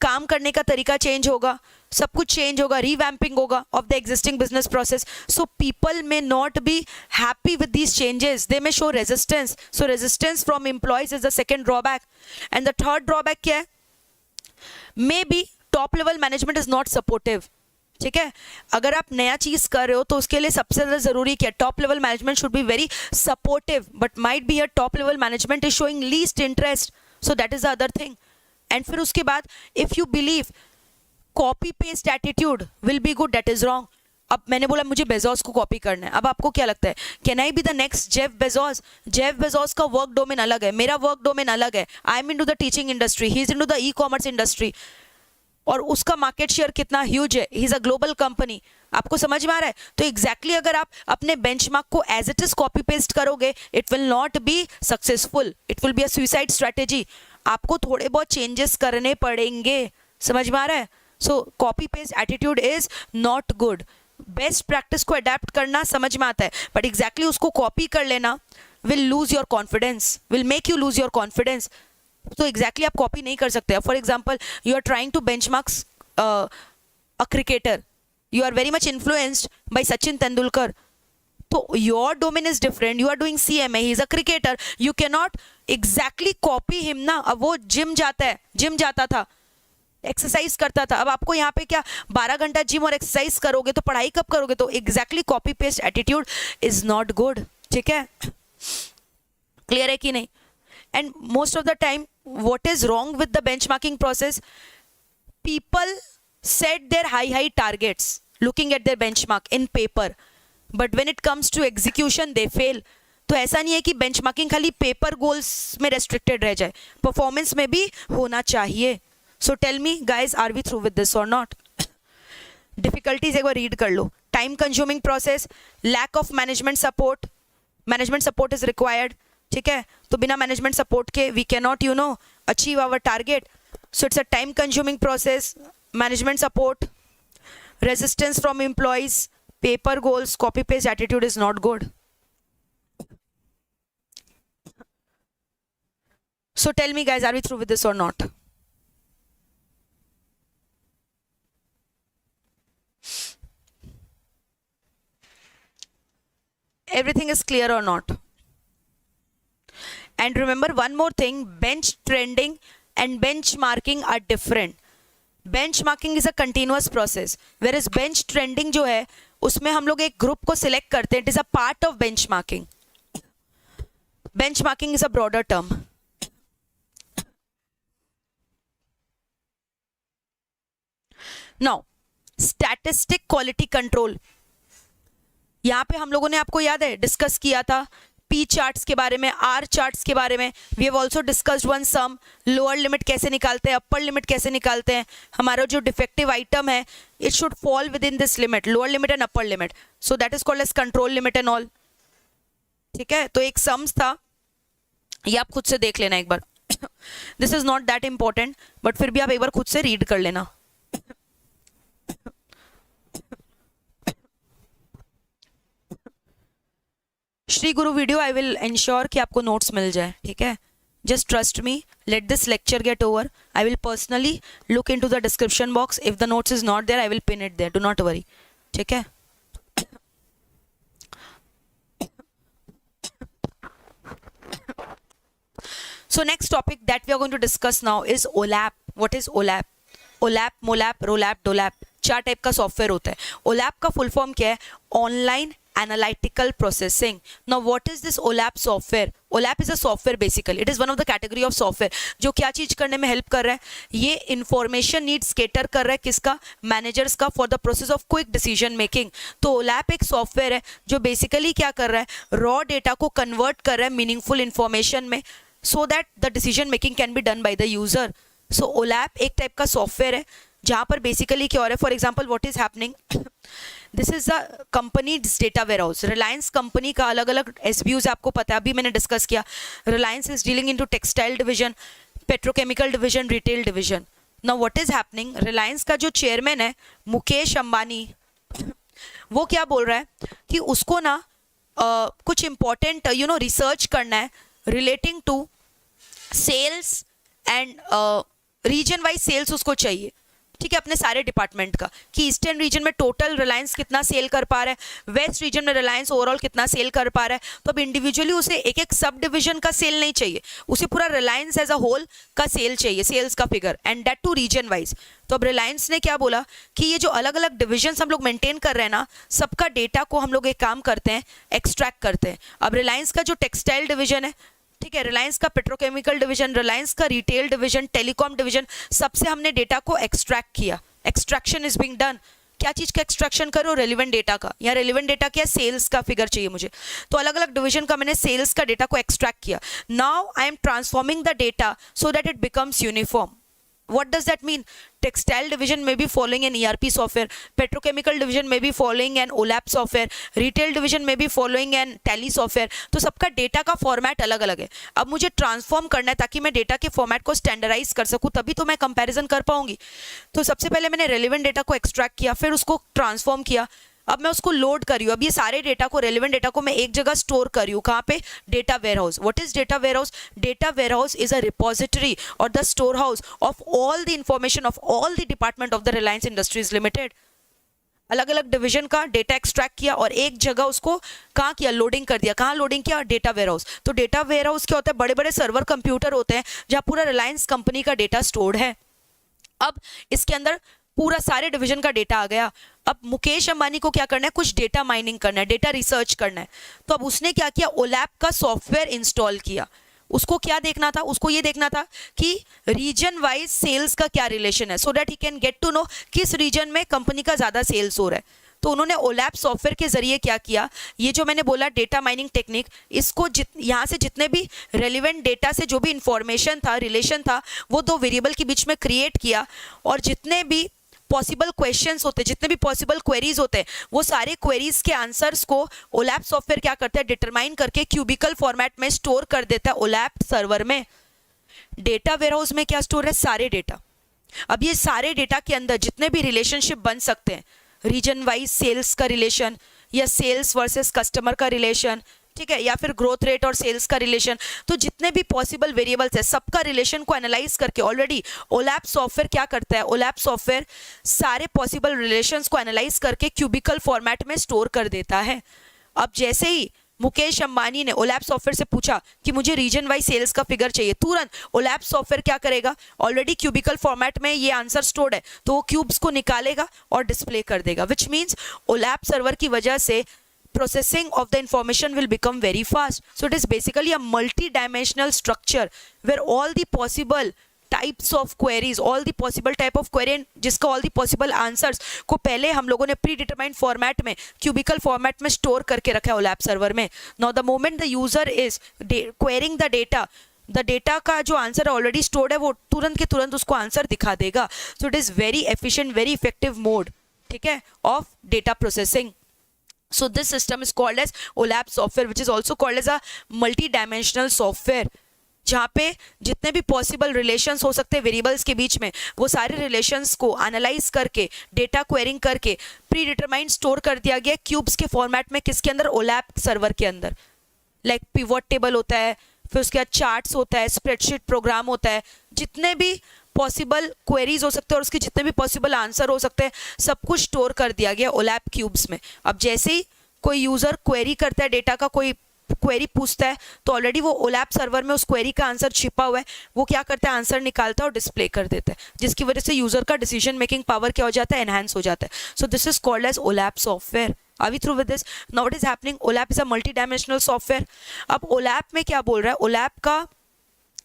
काम करने का तरीका चेंज होगा, सब कुछ चेंज होगा, रिवैम्पिंग होगा of the existing business process. So people may not be happy with these changes, they may show resistance. So resistance from employees is the second drawback. And the third drawback क्या है? May be top level management is not supportive. ठीक है, अगर आप नया चीज कर रहे हो तो उसके लिए सबसे ज्यादा जरूरी क्या है? Top level management should be very supportive, but might be your top level management is showing least interest. So that is the other thing. And फिर उसके बाद if you believe copy paste attitude will be good, that is wrong. अब मैंने बोला मुझे बेजोस को कॉपी करना है, अब आपको क्या लगता है, can I be the next Jeff Bezos? Jeff Bezos का वर्क डोमेन अलग है, मेरा वर्क डोमेन अलग है. I am into the teaching industry, he is into the e commerce industry, और उसका मार्केट शेयर कितना ह्यूज है, he is a global company. आपको समझ में आ रहा है? तो एग्जैक्टली अगर आप अपने बेंचमार्क को as it is copy paste करोगे, it will not be successful, it will be a suicide strategy. आपको थोड़े बहुत चेंजेस करने पड़ेंगे. समझ में आ रहा है? सो copy paste attitude is not good. Best practice को अडेप्ट करना समझ में आता है, बट एग्जैक्टली उसको कॉपी कर लेना will lose your confidence, will make you lose your confidence. तो एग्जैक्टली आप कॉपी नहीं कर सकते. For example you are trying to benchmarks a cricketer, you are very much influenced by Sachin Tendulkar, so your domain is different, you are doing CMA, he is a cricketer, you cannot exactly copy him ना. अब वो जिम जाता है, जिम जाता था, एक्सरसाइज करता था, अब आपको यहाँ पे क्या 12 घंटा जिम और एक्सरसाइज करोगे तो पढ़ाई कब करोगे? तो exactly copy paste attitude is not good. ठीक है, क्लियर है कि नहीं? And most of the time what is wrong with the benchmarking process, people set their high targets looking at their benchmark in paper, but when it comes to execution they fail. तो ऐसा नहीं है कि benchmarking खाली पेपर गोल्स में restricted रह जाए, परफॉर्मेंस में भी होना चाहिए. So tell me guys, are we through with this or not? Difficulties एक बार रीड कर लो. Time consuming process, lack of management support, management support is required. ठीक है, तो बिना मैनेजमेंट सपोर्ट के we can not achieve our target. So it's a time consuming process, management support, resistance from employees, paper goals, copy paste attitude is not good. So tell me guys, are we through with this or not? Everything is clear or not? And remember one more thing, bench trending and benchmarking are different. Benchmarking is a continuous process, where is bench trending जो है उसमें हम लोग एक ग्रुप को सिलेक्ट करते हैं, it is a part of benchmarking. Benchmarking is a broader term. Now statistic quality control, यहां पे हम लोगों ने आपको याद है डिस्कस किया था पी चार्ट्स के बारे में, आर चार्ट्स के बारे में. We have also discussed one sum, lower limit कैसे निकालते हैं, अपर लिमिट कैसे निकालते हैं. हमारा जो डिफेक्टिव आइटम है it should fall within this limit, lower limit and upper limit, so that is called as control limit and all. ठीक है, तो एक सम्स था, ये आप खुद से देख लेना एक बार. This is not that important, but फिर भी आप एक बार खुद से रीड कर लेना. Shri Guru video I will ensure कि आपको नोट्स मिल जाए. ठीक है, just trust me, let this lecture get over. I will personally look into the description box, if the notes is not there I will pin it there, do not worry. ठीक है, so next topic that we are going to discuss now is OLAP. what is OLAP? OLAP, MOLAP, ROLAP, DOLAP, 4 type का सॉफ्टवेयर होता है. OLAP का फुल फॉर्म क्या है? Online analytical processing. Now what is this OLAP software? OLAP is a software basically, it is one of the category of software जो क्या चीज करने में हेल्प कर रहा है, ये इंफॉर्मेशन नीड्स केटर कर रहा है किसका? मैनेजर्स का, for the process of quick decision making. तो OLAP एक सॉफ्टवेयर है जो बेसिकली क्या कर रहा है, रॉ डेटा को कन्वर्ट कर रहा है मीनिंगफुल इंफॉर्मेशन में, so that the decision making can be done by the user. So OLAP एक टाइप का सॉफ्टवेयर है जहाँ पर बेसिकली क्या हो रहा है, for example what is happening, this is the company data warehouse. Reliance company का अलग अलग SBUs आपको पता है, अभी मैंने डिस्कस किया. Reliance is dealing into textile division, petrochemical division, retail division. Now what is happening, Reliance का जो चेयरमैन है मुकेश अंबानी, वो क्या बोल रहा है कि उसको ना कुछ इंपॉर्टेंट रिसर्च करना है relating to sales and region wise sales उसको चाहिए. ठीक है, अपने सारे डिपार्टमेंट का, कि ईस्टर्न रीजन में टोटल रिलायंस कितना सेल कर पा रहा है, वेस्ट रीजन में रिलायंस ओवरऑल कितना सेल कर पा रहा है. तो अब इंडिविजुअली उसे एक एक सब डिवीजन का सेल नहीं चाहिए, उसे पूरा रिलायंस एज अ होल का सेल चाहिए, सेल्स का figure, and that too region wise. तो अब रिलायंस ने क्या बोला कि ये जो अलग अलग डिविजन हम लोग मेंटेन कर रहे हैं ना, सबका डेटा को हम लोग एक काम करते हैं, एक्सट्रैक्ट करते हैं. अब रिलायंस का जो टेक्सटाइल डिवीजन है, ठीक है, रिलायंस का पेट्रोकेमिकल डिवीजन, रिलायंस का रिटेल डिवीजन, टेलीकॉम डिवीजन, सबसे हमने डेटा को एक्सट्रैक्ट किया. Extraction is being done. क्या चीज़ का एक्सट्रैक्शन कर रहे हो, रेलिवेंट डेटा का, या रेलिवेंट डेटा क्या, सेल्स का फिगर चाहिए मुझे, तो अलग अलग डिवीजन का मैंने सेल्स का डेटा को एक्सट्रैक्ट किया. Now I am transforming the data so that it becomes uniform. What does that mean? Textile division may be following an ERP software, petrochemical division may be following an OLAP software, retail division may be following an Tally software. तो सबका डेटा का फॉर्मेट अलग अलग है. अब मुझे ट्रांसफॉर्म करना है ताकि मैं डेटा के फॉर्मेट को स्टैंडर्डाइज कर सकूं, तभी तो मैं कंपैरिजन कर पाऊंगी. तो सबसे पहले मैंने रेलिवेंट डेटा को एक्सट्रैक्ट किया, फिर उसको ट्रांसफॉर्म किया. अब मैं उसको लोड कर रही हूँ. अब ये सारे डेटा को, रेलिवेंट डेटा को मैं एक जगह स्टोर कर रही हूँ. कहाँ पे? Data warehouse. What is data warehouse? Data warehouse is a repository or the store house of all the information of all the department of the Reliance industries limited. अलग अलग डिवीजन का डेटा एक्सट्रैक्ट किया और एक जगह उसको कहाँ किया, लोडिंग कर दिया. कहाँ लोडिंग किया? Data warehouse. तो डेटा वेयरहाउस क्या होता है? बड़े बड़े सर्वर कंप्यूटर होते हैं जहाँ पूरा रिलायंस कंपनी का डेटा स्टोर्ड है. अब इसके अंदर पूरा सारे डिवीजन का डेटा आ गया. अब मुकेश अंबानी को क्या करना है? कुछ डेटा माइनिंग करना है, डेटा रिसर्च करना है. तो अब उसने क्या किया? ओलैप का सॉफ्टवेयर इंस्टॉल किया. उसको क्या देखना था? उसको ये देखना था कि रीजन वाइज सेल्स का क्या रिलेशन है, so that he can get to know किस रीजन में कंपनी का ज़्यादा सेल्स हो रहा है. तो उन्होंने ओलैप सॉफ्टवेयर के जरिए क्या किया, ये जो मैंने बोला डेटा माइनिंग टेक्निक, इसको यहाँ से जितने भी रेलिवेंट डेटा से जो भी इंफॉर्मेशन था, रिलेशन था, वो दो वेरिएबल के बीच में क्रिएट किया. और जितने भी पॉसिबल क्वेश्चंस होते, जितने भी पॉसिबल क्वेरीज होते हैं, वो सारे क्वेरीज के आंसर्स को ओलैप सॉफ्टवेयर क्या करता है? डिटरमाइन करके क्यूबिकल फॉर्मेट में स्टोर कर देता है ओलैप सर्वर में. डेटा वेयरहाउस में क्या स्टोर है? सारे डेटा. अब ये सारे डेटा के अंदर जितने भी रिलेशनशिप बन सकते हैं, रीजन वाइज सेल्स का रिलेशन, या सेल्स वर्सेस कस्टमर का रिलेशन, ठीक है, या फिर ग्रोथ रेट और सेल्स का रिलेशन, तो जितने भी पॉसिबल वेरिएबल्स है सबका रिलेशन को एनालाइज करके ऑलरेडी ओलैप सॉफ्टवेयर क्या करता है? ओलैप सॉफ्टवेयर सारे पॉसिबल रिलेशंस को एनालाइज करके क्यूबिकल फॉर्मेट में स्टोर कर देता है. अब जैसे ही मुकेश अंबानी ने ओलैप सॉफ्टवेयर से पूछा कि मुझे रीजन वाइज सेल्स का फिगर चाहिए, तुरंत ओलैप सॉफ्टवेयर क्या करेगा? ऑलरेडी क्यूबिकल फॉर्मेट में ये आंसर स्टोर्ड है, तो वो क्यूब्स को निकालेगा और डिस्प्ले कर देगा. विच मीन्स ओलैप सर्वर की वजह से processing of the information will become very fast. So it is basically a multi-dimensional structure where all the possible types of queries, all the possible type of query, जिसका all the possible answers को पहले हम लोगों ने predetermined format में, cubical format में store करके रखा है OLAP server में. Now the moment the user is querying the data का जो आंसर ऑलरेडी स्टोर्ड है वो तुरंत के तुरंत उसको आंसर दिखा देगा. सो it is very efficient, very effective mode, ठीक है, of data processing. So this system is called as OLAP software, which is also called as a multi-dimensional software, जहाँ पे जितने भी पॉसिबल रिलेशंस हो सकते हैं वेरिएबल्स के बीच में, वो सारे रिलेशंस को एनालाइज करके, डेटा क्वेरिंग करके प्री डिटरमाइंड स्टोर कर दिया गया क्यूब्स के फॉर्मेट में. किसके अंदर? ओलैप सर्वर के अंदर. लाइक पिवट टेबल होता है, फिर उसके बाद चार्ट्स होता है, स्प्रेडशीट प्रोग्राम होता है, जितने भी पॉसिबल क्वेरीज हो सकते हैं और उसके जितने भी पॉसिबल आंसर हो सकते हैं, सब कुछ स्टोर कर दिया गया ओलैप क्यूब्स में. अब जैसे ही कोई यूज़र क्वेरी करता है, डेटा का कोई क्वेरी पूछता है, तो ऑलरेडी वो ओलैप सर्वर में उस क्वेरी का आंसर छिपा हुआ है, वो क्या करता है? आंसर निकालता है और डिस्प्ले कर देता है, जिसकी वजह से यूज़र का डिसीजन मेकिंग पावर क्या हो जाता है? एनहांस हो जाता है. So this is called as OLAP software. Are we through with this? Now what is happening? OLAP is a multi-dimensional software. अब OLAP में क्या बोल रहा है? OLAP का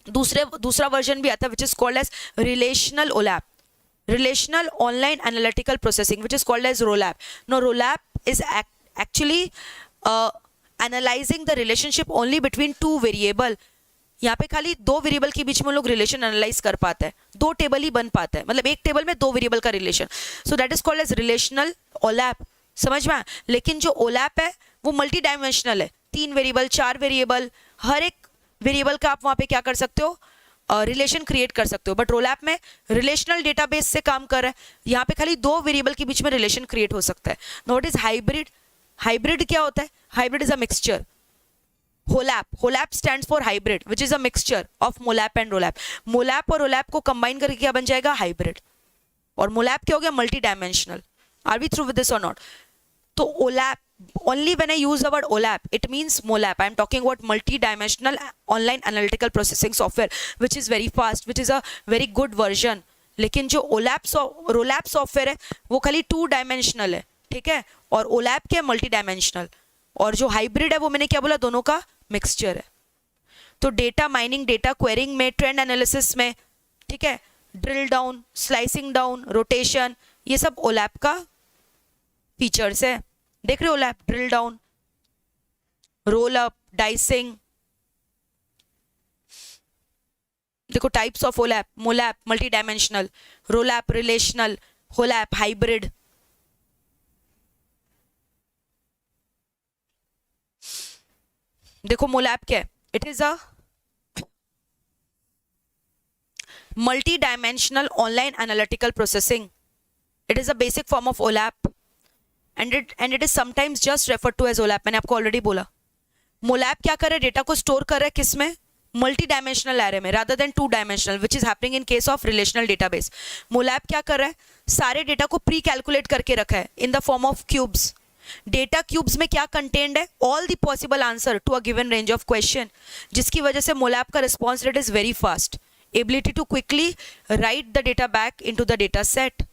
दूसरा वर्जन भी आता है, which is called as relational OLAP, relational online analytical processing, which is called as ROLAP. Now ROLAP is actually analyzing the relationship only between two variable. यहाँ पे खाली दो वेरिएबल के बीच में लोग रिलेशन एनालाइज कर पाते हैं, दो टेबल ही बन पाता है, मतलब एक टेबल में दो वेरिएबल का relation. So that is called as relational OLAP. समझ में? लेकिन जो OLAP है वो मल्टी डायमेंशनल है, 3 वेरिएबल, 4 वेरिएबल, हर एक वेरिएबल का आप वहाँ पे क्या कर सकते हो? रिलेशन क्रिएट कर सकते हो. बट रोलैप में रिलेशनल डेटाबेस से काम कर रहा है, यहाँ पे खाली दो वेरिएबल के बीच में रिलेशन क्रिएट हो सकता है. Not is hybrid. हाइब्रिड क्या होता है? Hybrid is a mixture. HOLAP stands for hybrid, which is a mixture of MOLAP and ROLAP. MOLAP और रोलैप को कंबाइन करके क्या बन जाएगा? हाइब्रिड. और मोलैप क्या हो गया? Multi dimensional. Are we through with this or not? तो OLAP, only when I use the word OLAP, it means MOLAP. I am talking about multi-dimensional online analytical processing software, which is very fast, which is a very good version. लेकिन जो रोलैप सॉफ्टवेयर है वो खाली 2 डायमेंशनल है, ठीक है, और OLAP क्या? Multi dimensional. और जो हाइब्रिड है वो मैंने क्या बोला? दोनों का मिक्सचर है. तो डेटा माइनिंग, डेटा क्वेरिंग में, ट्रेंड एनालिसिस में, ठीक है, drill down, slicing down, rotation, ये सब OLAP का फीचर्स है, देख रहे हो OLAP, drill down, roll up, dicing, देखो types of OLAP, MOLAP multi dimensional, ROLAP relational, HOLAP hybrid. देखो मोलैप क्या है, it is a multi dimensional online analytical processing, it is a basic form of OLAP and it is sometimes just refer to as OLAP. मैंने आपको ऑलरेडी बोला मोलैप क्या कर रहा है, डेटा को स्टोर कर रहा है किसमें, मल्टी डायमेंशनल एरे में rather than two dimensional, which is happening in case of relational database. MOLAP क्या कर रहा है, सारे डेटा को प्री कैलकुलेट करके रखा है in the form of cubes. Data cubes में क्या कंटेंड है, all the possible answer to a given range of question, जिसकी वजह से मोलैप का response rate is very fast, ability to quickly write the data back into the data set.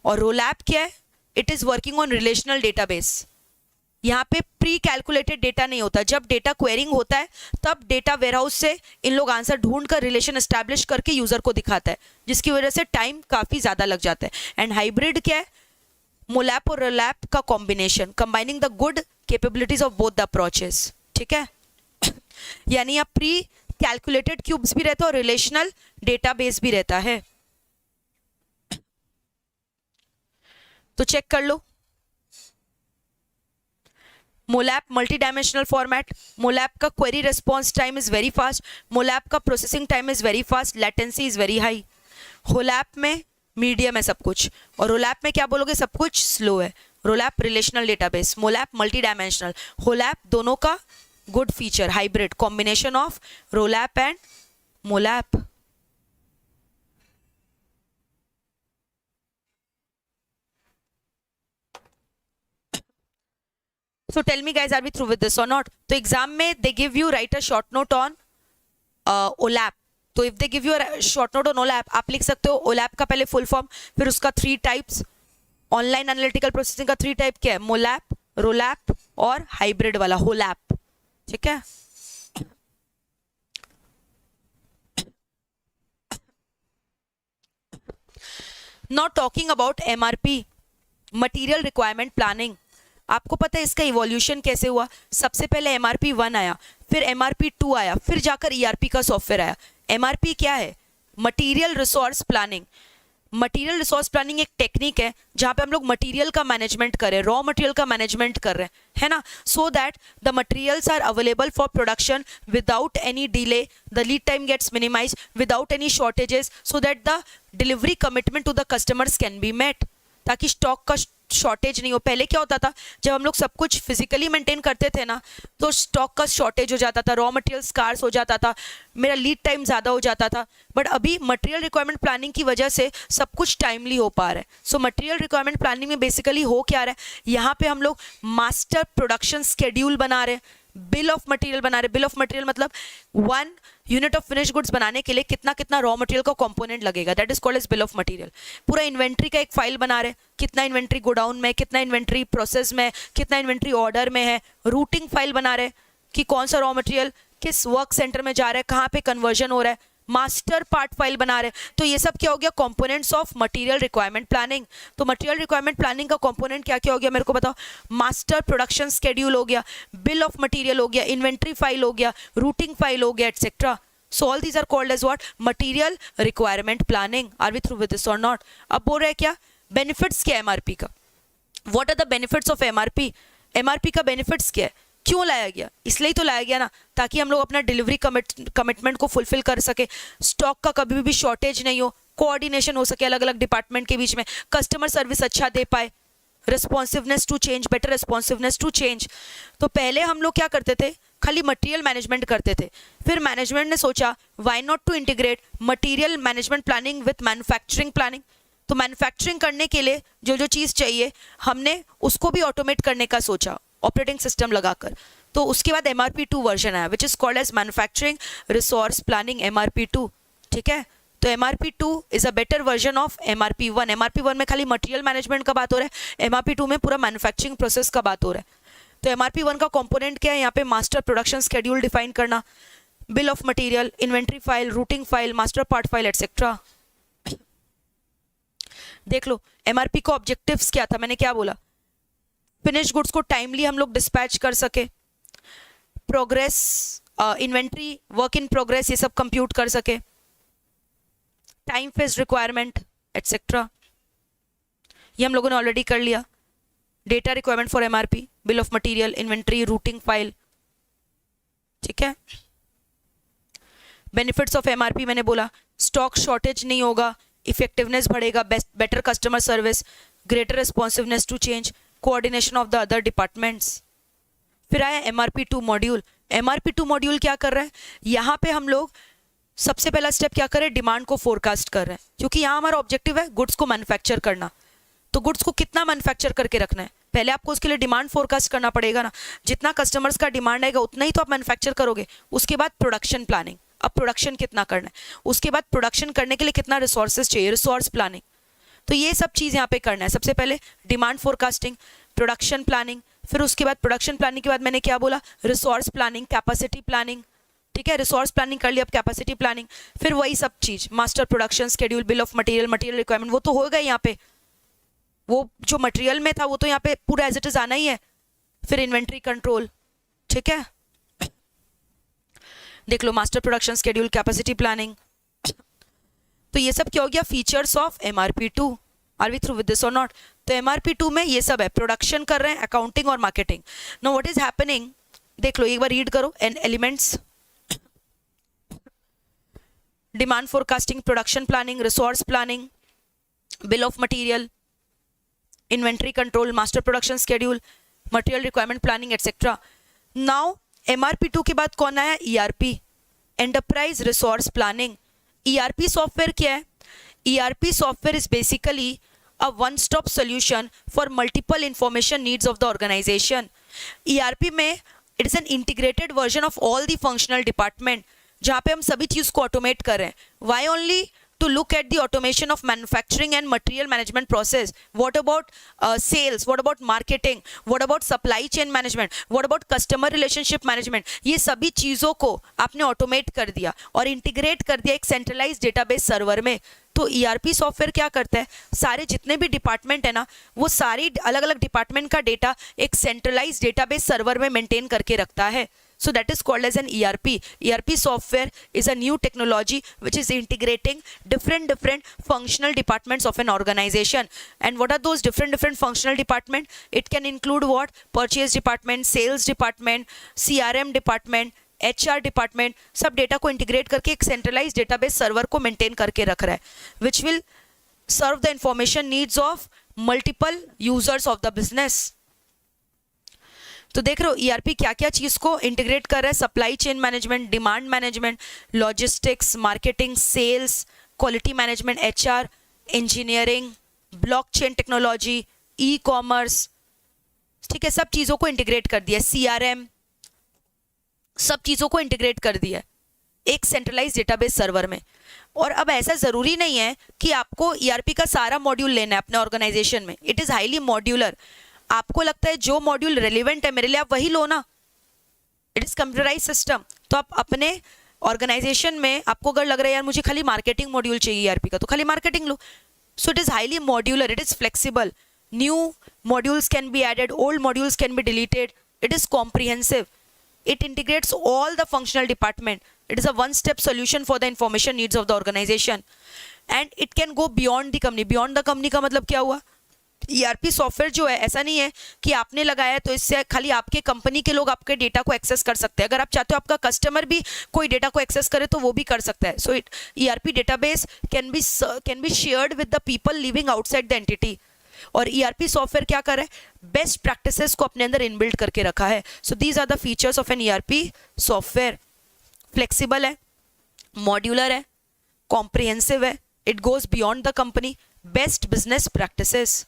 और रोलैप क्या है, it is working on relational database. यहाँ पे प्री कैलकुलेटेड डेटा नहीं होता, जब डेटा क्वेरिंग होता है तब डेटा वेयरहाउस से इन लोग आंसर ढूंढ कर रिलेशन एस्टैब्लिश करके यूजर को दिखाता है, जिसकी वजह से टाइम काफी ज्यादा लग जाता है। एंड हाइब्रिड क्या है, मोलैप और रोलैप का combination, combining the good capabilities of both the approaches, ठीक है। यानी यहाँ प्री कैलकुलेटेड क्यूब्स भी रहता है और रिलेशनल डेटाबेस भी रहता है। तो चेक कर लो, MOLAP multi dimensional format, MOLAP का query response time is very fast, MOLAP का processing time is very fast, latency is very high. HOLAP में मीडियम है सब कुछ, और रोलैप में क्या बोलोगे, सब कुछ स्लो है। ROLAP relational database, MOLAP multi dimensional, HOLAP दोनों का good feature, hybrid combination of ROLAP and MOLAP. So tell me guys, are we through with this or not? तो एग्जाम में they give you write a short note on OLAP. तो if they give you a short note on OLAP, आप लिख सकते हो OLAP का पहले फुल फॉर्म, फिर उसका 3 टाइप्स, ऑनलाइन एनालिटिकल प्रोसेसिंग का 3 टाइप क्या है, मोलैप, रोलैप और हाइब्रिड वाला होलैप, ठीक है। Now talking about MRP, material requirement planning. आपको पता है इसका इवोल्यूशन कैसे हुआ, सबसे पहले MRP 1 आया, फिर MRP 2 आया, फिर जाकर ERP का सॉफ्टवेयर आया। MRP क्या है, material resource planning. Material resource planning एक टेक्निक है जहां पे हम लोग मटीरियल का मैनेजमेंट कर रहे हैं, रॉ मटेरियल का मैनेजमेंट कर रहे हैं, है ना, so that the materials are available for production without any delay, the lead time gets minimise without any shortages, so that the delivery commitment to the customers can be met, ताकि स्टॉक का शॉर्टेज नहीं हो। पहले क्या होता था, जब हम लोग सब कुछ फिजिकली मेंटेन करते थे ना, तो स्टॉक का शॉर्टेज हो जाता था, रॉ मटेरियल स्कार्स हो जाता था, मेरा लीड टाइम ज़्यादा हो जाता था। बट अभी मटेरियल रिक्वायरमेंट प्लानिंग की वजह से सब कुछ टाइमली हो पा रहा है। सो मटेरियल रिक्वायरमेंट प्लानिंग में बेसिकली हो क्या रहा है, यहाँ पे हम लोग मास्टर प्रोडक्शन स्केड्यूल बना रहे हैं, बिल ऑफ मटेरियल बना रहे। बिल ऑफ मटेरियल मतलब 1 यूनिट ऑफ फिनिश गुड्स बनाने के लिए कितना कितना रॉ मटेरियल का कंपोनेंट लगेगा, that is called as bill of material. पूरा इन्वेंट्री का एक फाइल बना रहे, कितना इन्वेंट्री गोडाउन में, कितना इन्वेंट्री प्रोसेस में, कितना इन्वेंट्री ऑर्डर में है। रूटिंग फाइल बना रहे कि कौन सा रॉ मटेरियल किस वर्क सेंटर में जा रहा है, कहाँ पे कन्वर्जन हो रहा है। मास्टर पार्ट फाइल बना रहे, तो ये सब क्या हो गया, components of material requirement planning. तो मटेरियल रिक्वायरमेंट प्लानिंग का कंपोनेंट क्या क्या हो गया, मेरे को बताओ। मास्टर प्रोडक्शन स्केड्यूल हो गया, बिल ऑफ मटेरियल हो गया, इन्वेंट्री फाइल हो गया, रूटिंग फाइल हो गया, etcetera. So all these are called as what, material requirement planning. Are we through with this or not? अब बोल रहे हैं क्या, benefits क्या है MRP का, what are the benefits of MRP? MRP का benefits क्या है, क्यों लाया गया, इसलिए तो लाया गया ना, ताकि हम लोग अपना डिलीवरी कमिटमेंट को फुलफिल कर सके, स्टॉक का कभी भी शॉर्टेज नहीं हो, कोऑर्डिनेशन हो सके अलग अलग डिपार्टमेंट के बीच में, कस्टमर सर्विस अच्छा दे पाए, responsiveness to change, better responsiveness to change. तो पहले हम लोग क्या करते थे, खाली मटेरियल मैनेजमेंट करते थे, फिर मैनेजमेंट ने सोचा why not to integrate material management planning with manufacturing planning. तो मैन्युफैक्चरिंग करने के लिए जो जो चीज़ चाहिए हमने उसको भी ऑटोमेट करने का सोचा ऑपरेटिंग सिस्टम लगाकर। तो उसके बाद MRP 2 वर्जन आया which is called as manufacturing resource planning MRP 2, ठीक है। तो MRP 2 is a better version of MRP 1। MRP 1 में खाली मटेरियल मैनेजमेंट का बात हो रहा है, MRP 2 में पूरा मैन्युफैक्चरिंग प्रोसेस का बात हो रहा है। तो MRP 1 का कंपोनेंट क्या है, यहाँ पे मास्टर प्रोडक्शन स्केड्यूल डिफाइन करना, bill of material, inventory file, routing file, master part file, etcetera. देख लो MRP का ऑब्जेक्टिव्स क्या था, मैंने क्या बोला, फिनिश गुड्स को टाइमली हम लोग डिस्पैच कर सके, progress, inventory, work in progress, ये सब कंप्यूट कर सके, टाइम फेज रिक्वायरमेंट एटसेट्रा, ये हम लोगों ने ऑलरेडी कर लिया। Data requirement for MRP, bill of material, inventory, routing file, ठीक है। बेनिफिट्स ऑफ एमआरपी मैंने बोला, स्टॉक शॉर्टेज नहीं होगा, इफेक्टिवनेस बढ़ेगा, better customer service, greater responsiveness to change, coordination of the other departments. फिर आया MRP2 मॉड्यूल। MRP2 मॉड्यूल क्या कर रहा है, यहाँ पे हम लोग सबसे पहला स्टेप क्या कर रहे हैं, डिमांड को फोरकास्ट कर रहे हैं, क्योंकि यहाँ हमारा ऑब्जेक्टिव है गुड्स को मैन्युफैक्चर करना। तो गुड्स को कितना मैन्युफैक्चर करके रखना है, पहले आपको उसके लिए डिमांड फोरकास्ट करना पड़ेगा ना। जितना कस्टमर्स का डिमांड आएगा उतना ही तो आप मैन्युफैक्चर करोगे। उसके बाद प्रोडक्शन प्लानिंग, अब प्रोडक्शन कितना करना है, उसके बाद प्रोडक्शन करने के लिए कितना रिसोर्सेज चाहिए, रिसोर्स प्लानिंग। तो ये सब चीज़ यहाँ पे करना है। सबसे पहले डिमांड फोरकास्टिंग, प्रोडक्शन प्लानिंग, फिर उसके बाद प्रोडक्शन प्लानिंग के बाद मैंने क्या बोला, रिसोर्स प्लानिंग, कैपेसिटी प्लानिंग, ठीक है। रिसोर्स प्लानिंग कर लिया, अब कैपेसिटी प्लानिंग, फिर वही सब चीज़, master production schedule, bill of material, material requirement, वो तो होगा यहाँ पे, वो जो मटेरियल में था वो तो यहाँ पे पूरा एज इट इज आना ही है। फिर इन्वेंट्री कंट्रोल, ठीक है, देख लो, master production schedule, capacity planning. तो ये सब क्या हो गया, features of MRP2। Are we through with this or not? तो MRP2 में ये सब है, प्रोडक्शन कर रहे हैं, अकाउंटिंग और marketing. Now what is happening, देख लो एक बार रीड करो, and elements, demand forecasting, production planning, resource planning, bill of material, inventory control, master production schedule, material requirement planning etcetera. Now MRP2 के बाद कौन आया, ERP, enterprise resource planning. ERP software क्या है, ERP software is basically a one-stop solution for multiple information needs of the organization. ERP में it is an integrated version of all the functional department, जहाँ पे हम सभी चीज़ को ऑटोमेट कर रहे हैं। Why only to look at the automation of manufacturing and material management process? What about sales? What about marketing? What about supply chain management? What about customer relationship management? ये सभी चीज़ों को आपने ऑटोमेट कर दिया और इंटीग्रेट कर दिया एक सेंट्रलाइज डेटाबेस सर्वर में। तो ERP सॉफ्टवेयर क्या करता है, सारे जितने भी डिपार्टमेंट है ना, वो सारी अलग अलग डिपार्टमेंट का डेटा एक सेंट्रलाइज डेटाबेस सर्वर में मेंटेन करके रखता है। So that is called as an ERP. ERP software is a new technology which is integrating different functional departments of an organization. And what are those different functional departments? It can include what? Purchase department, sales department, CRM department, HR department, सब डेटा को इंटीग्रेट करके एक सेंट्रलाइज डेटाबेस सर्वर को मेंटेन करके रख रहा है, which will serve the information needs of multiple users of the business. तो देख रहे हो ERP क्या क्या चीज़ को इंटीग्रेट कर रहा है, supply chain management, demand management, logistics, marketing, sales, quality management, HR, engineering, blockchain technology, ecommerce, ठीक है, सब चीज़ों को इंटीग्रेट कर दिया, CRM, सब चीज़ों को इंटीग्रेट कर दिया है एक सेंट्रलाइज डेटाबेस सर्वर में। और अब ऐसा ज़रूरी नहीं है कि आपको ERP का सारा मॉड्यूल लेना है अपने ऑर्गेनाइजेशन में, इट इज़ हाईली मॉड्यूलर। आपको लगता है जो मॉड्यूल रेलिवेंट है मेरे लिए, आप वही लो ना, इट इज़ कंप्यूटराइज सिस्टम। तो आप अपने ऑर्गेनाइजेशन में, आपको अगर लग रहा है यार मुझे खाली मार्केटिंग मॉड्यूल चाहिए ERP का, तो खाली मार्केटिंग लो। So it is highly modular, it is flexible, new modules can be added, old modules can be deleted, it is comprehensive, it integrates all the functional department, it is a one step solution for the information needs of the organization, and it can go beyond the company. Beyond the company का मतलब क्या हुआ, ERP सॉफ्टवेयर जो है ऐसा नहीं है कि आपने लगाया तो इससे खाली आपके कंपनी के लोग आपके डेटा को एक्सेस कर सकते हैं, अगर आप चाहते हो आपका कस्टमर भी कोई डेटा को एक्सेस करे तो वो भी कर सकता है। सो ERP database can be shared with the people living outside the entity. और ERP सॉफ्टवेयर क्या कर रहा है, बेस्ट प्रैक्टिसेस को अपने अंदर इनबिल्ड करके रखा है। So these are the features of an ERP software. Flexible है, मॉड्यूलर है, कॉम्प्रिहेंसिव है, it goes beyond the company, best business practices.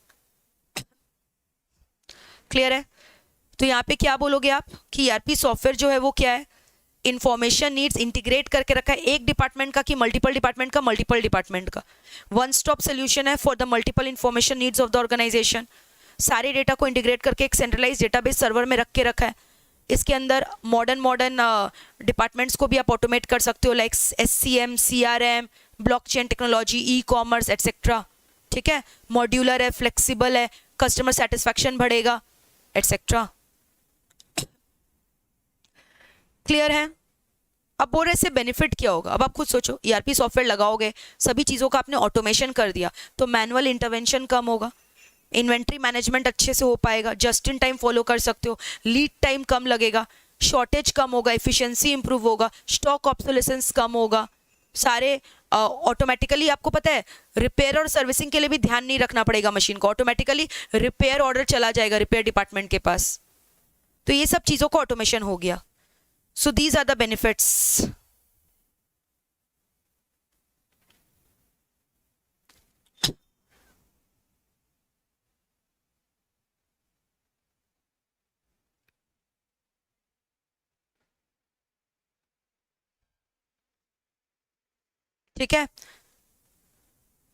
Clear है? तो यहाँ पे क्या बोलोगे आप कि ERP सॉफ्टवेयर जो है वो क्या है, इंफॉर्मेशन नीड्स इंटीग्रेट करके रखा है एक डिपार्टमेंट का कि मल्टीपल डिपार्टमेंट का, मल्टीपल डिपार्टमेंट का, वन स्टॉप सोल्यूशन है for the multiple information needs of the organisation. सारे डेटा को इंटीग्रेट करके एक सेंट्रलाइज डेटाबेस सर्वर में रख के रखा है। इसके अंदर मॉडर्न डिपार्टमेंट्स को भी आप ऑटोमेट कर सकते हो, like SCM, CRM, blockchain technology, ecommerce etcetera. ठीक है, मॉड्यूलर है, फ्लेक्सिबल है, कस्टमर सेटिस्फैक्शन बढ़ेगा, एटसेट्रा। क्लियर है? अब बोल रहे से बेनिफिट क्या होगा? अब आप खुद सोचो, ईआरपी सॉफ्टवेयर लगाओगे, सभी चीज़ों का आपने ऑटोमेशन कर दिया तो मैनुअल इंटरवेंशन कम होगा, इन्वेंट्री मैनेजमेंट अच्छे से हो पाएगा, जस्ट इन टाइम फॉलो कर सकते हो, लीड टाइम कम लगेगा, शॉर्टेज कम होगा, एफिशिएंसी इंप्रूव होगा, स्टॉक ऑब्सोलेसेंस कम होगा, सारे ऑटोमेटिकली आपको पता है रिपेयर और सर्विसिंग के लिए भी ध्यान नहीं रखना पड़ेगा मशीन को, ऑटोमेटिकली रिपेयर ऑर्डर चला जाएगा रिपेयर डिपार्टमेंट के पास। तो ये सब चीज़ों का ऑटोमेशन हो गया। So these are the benefits. ठीक है,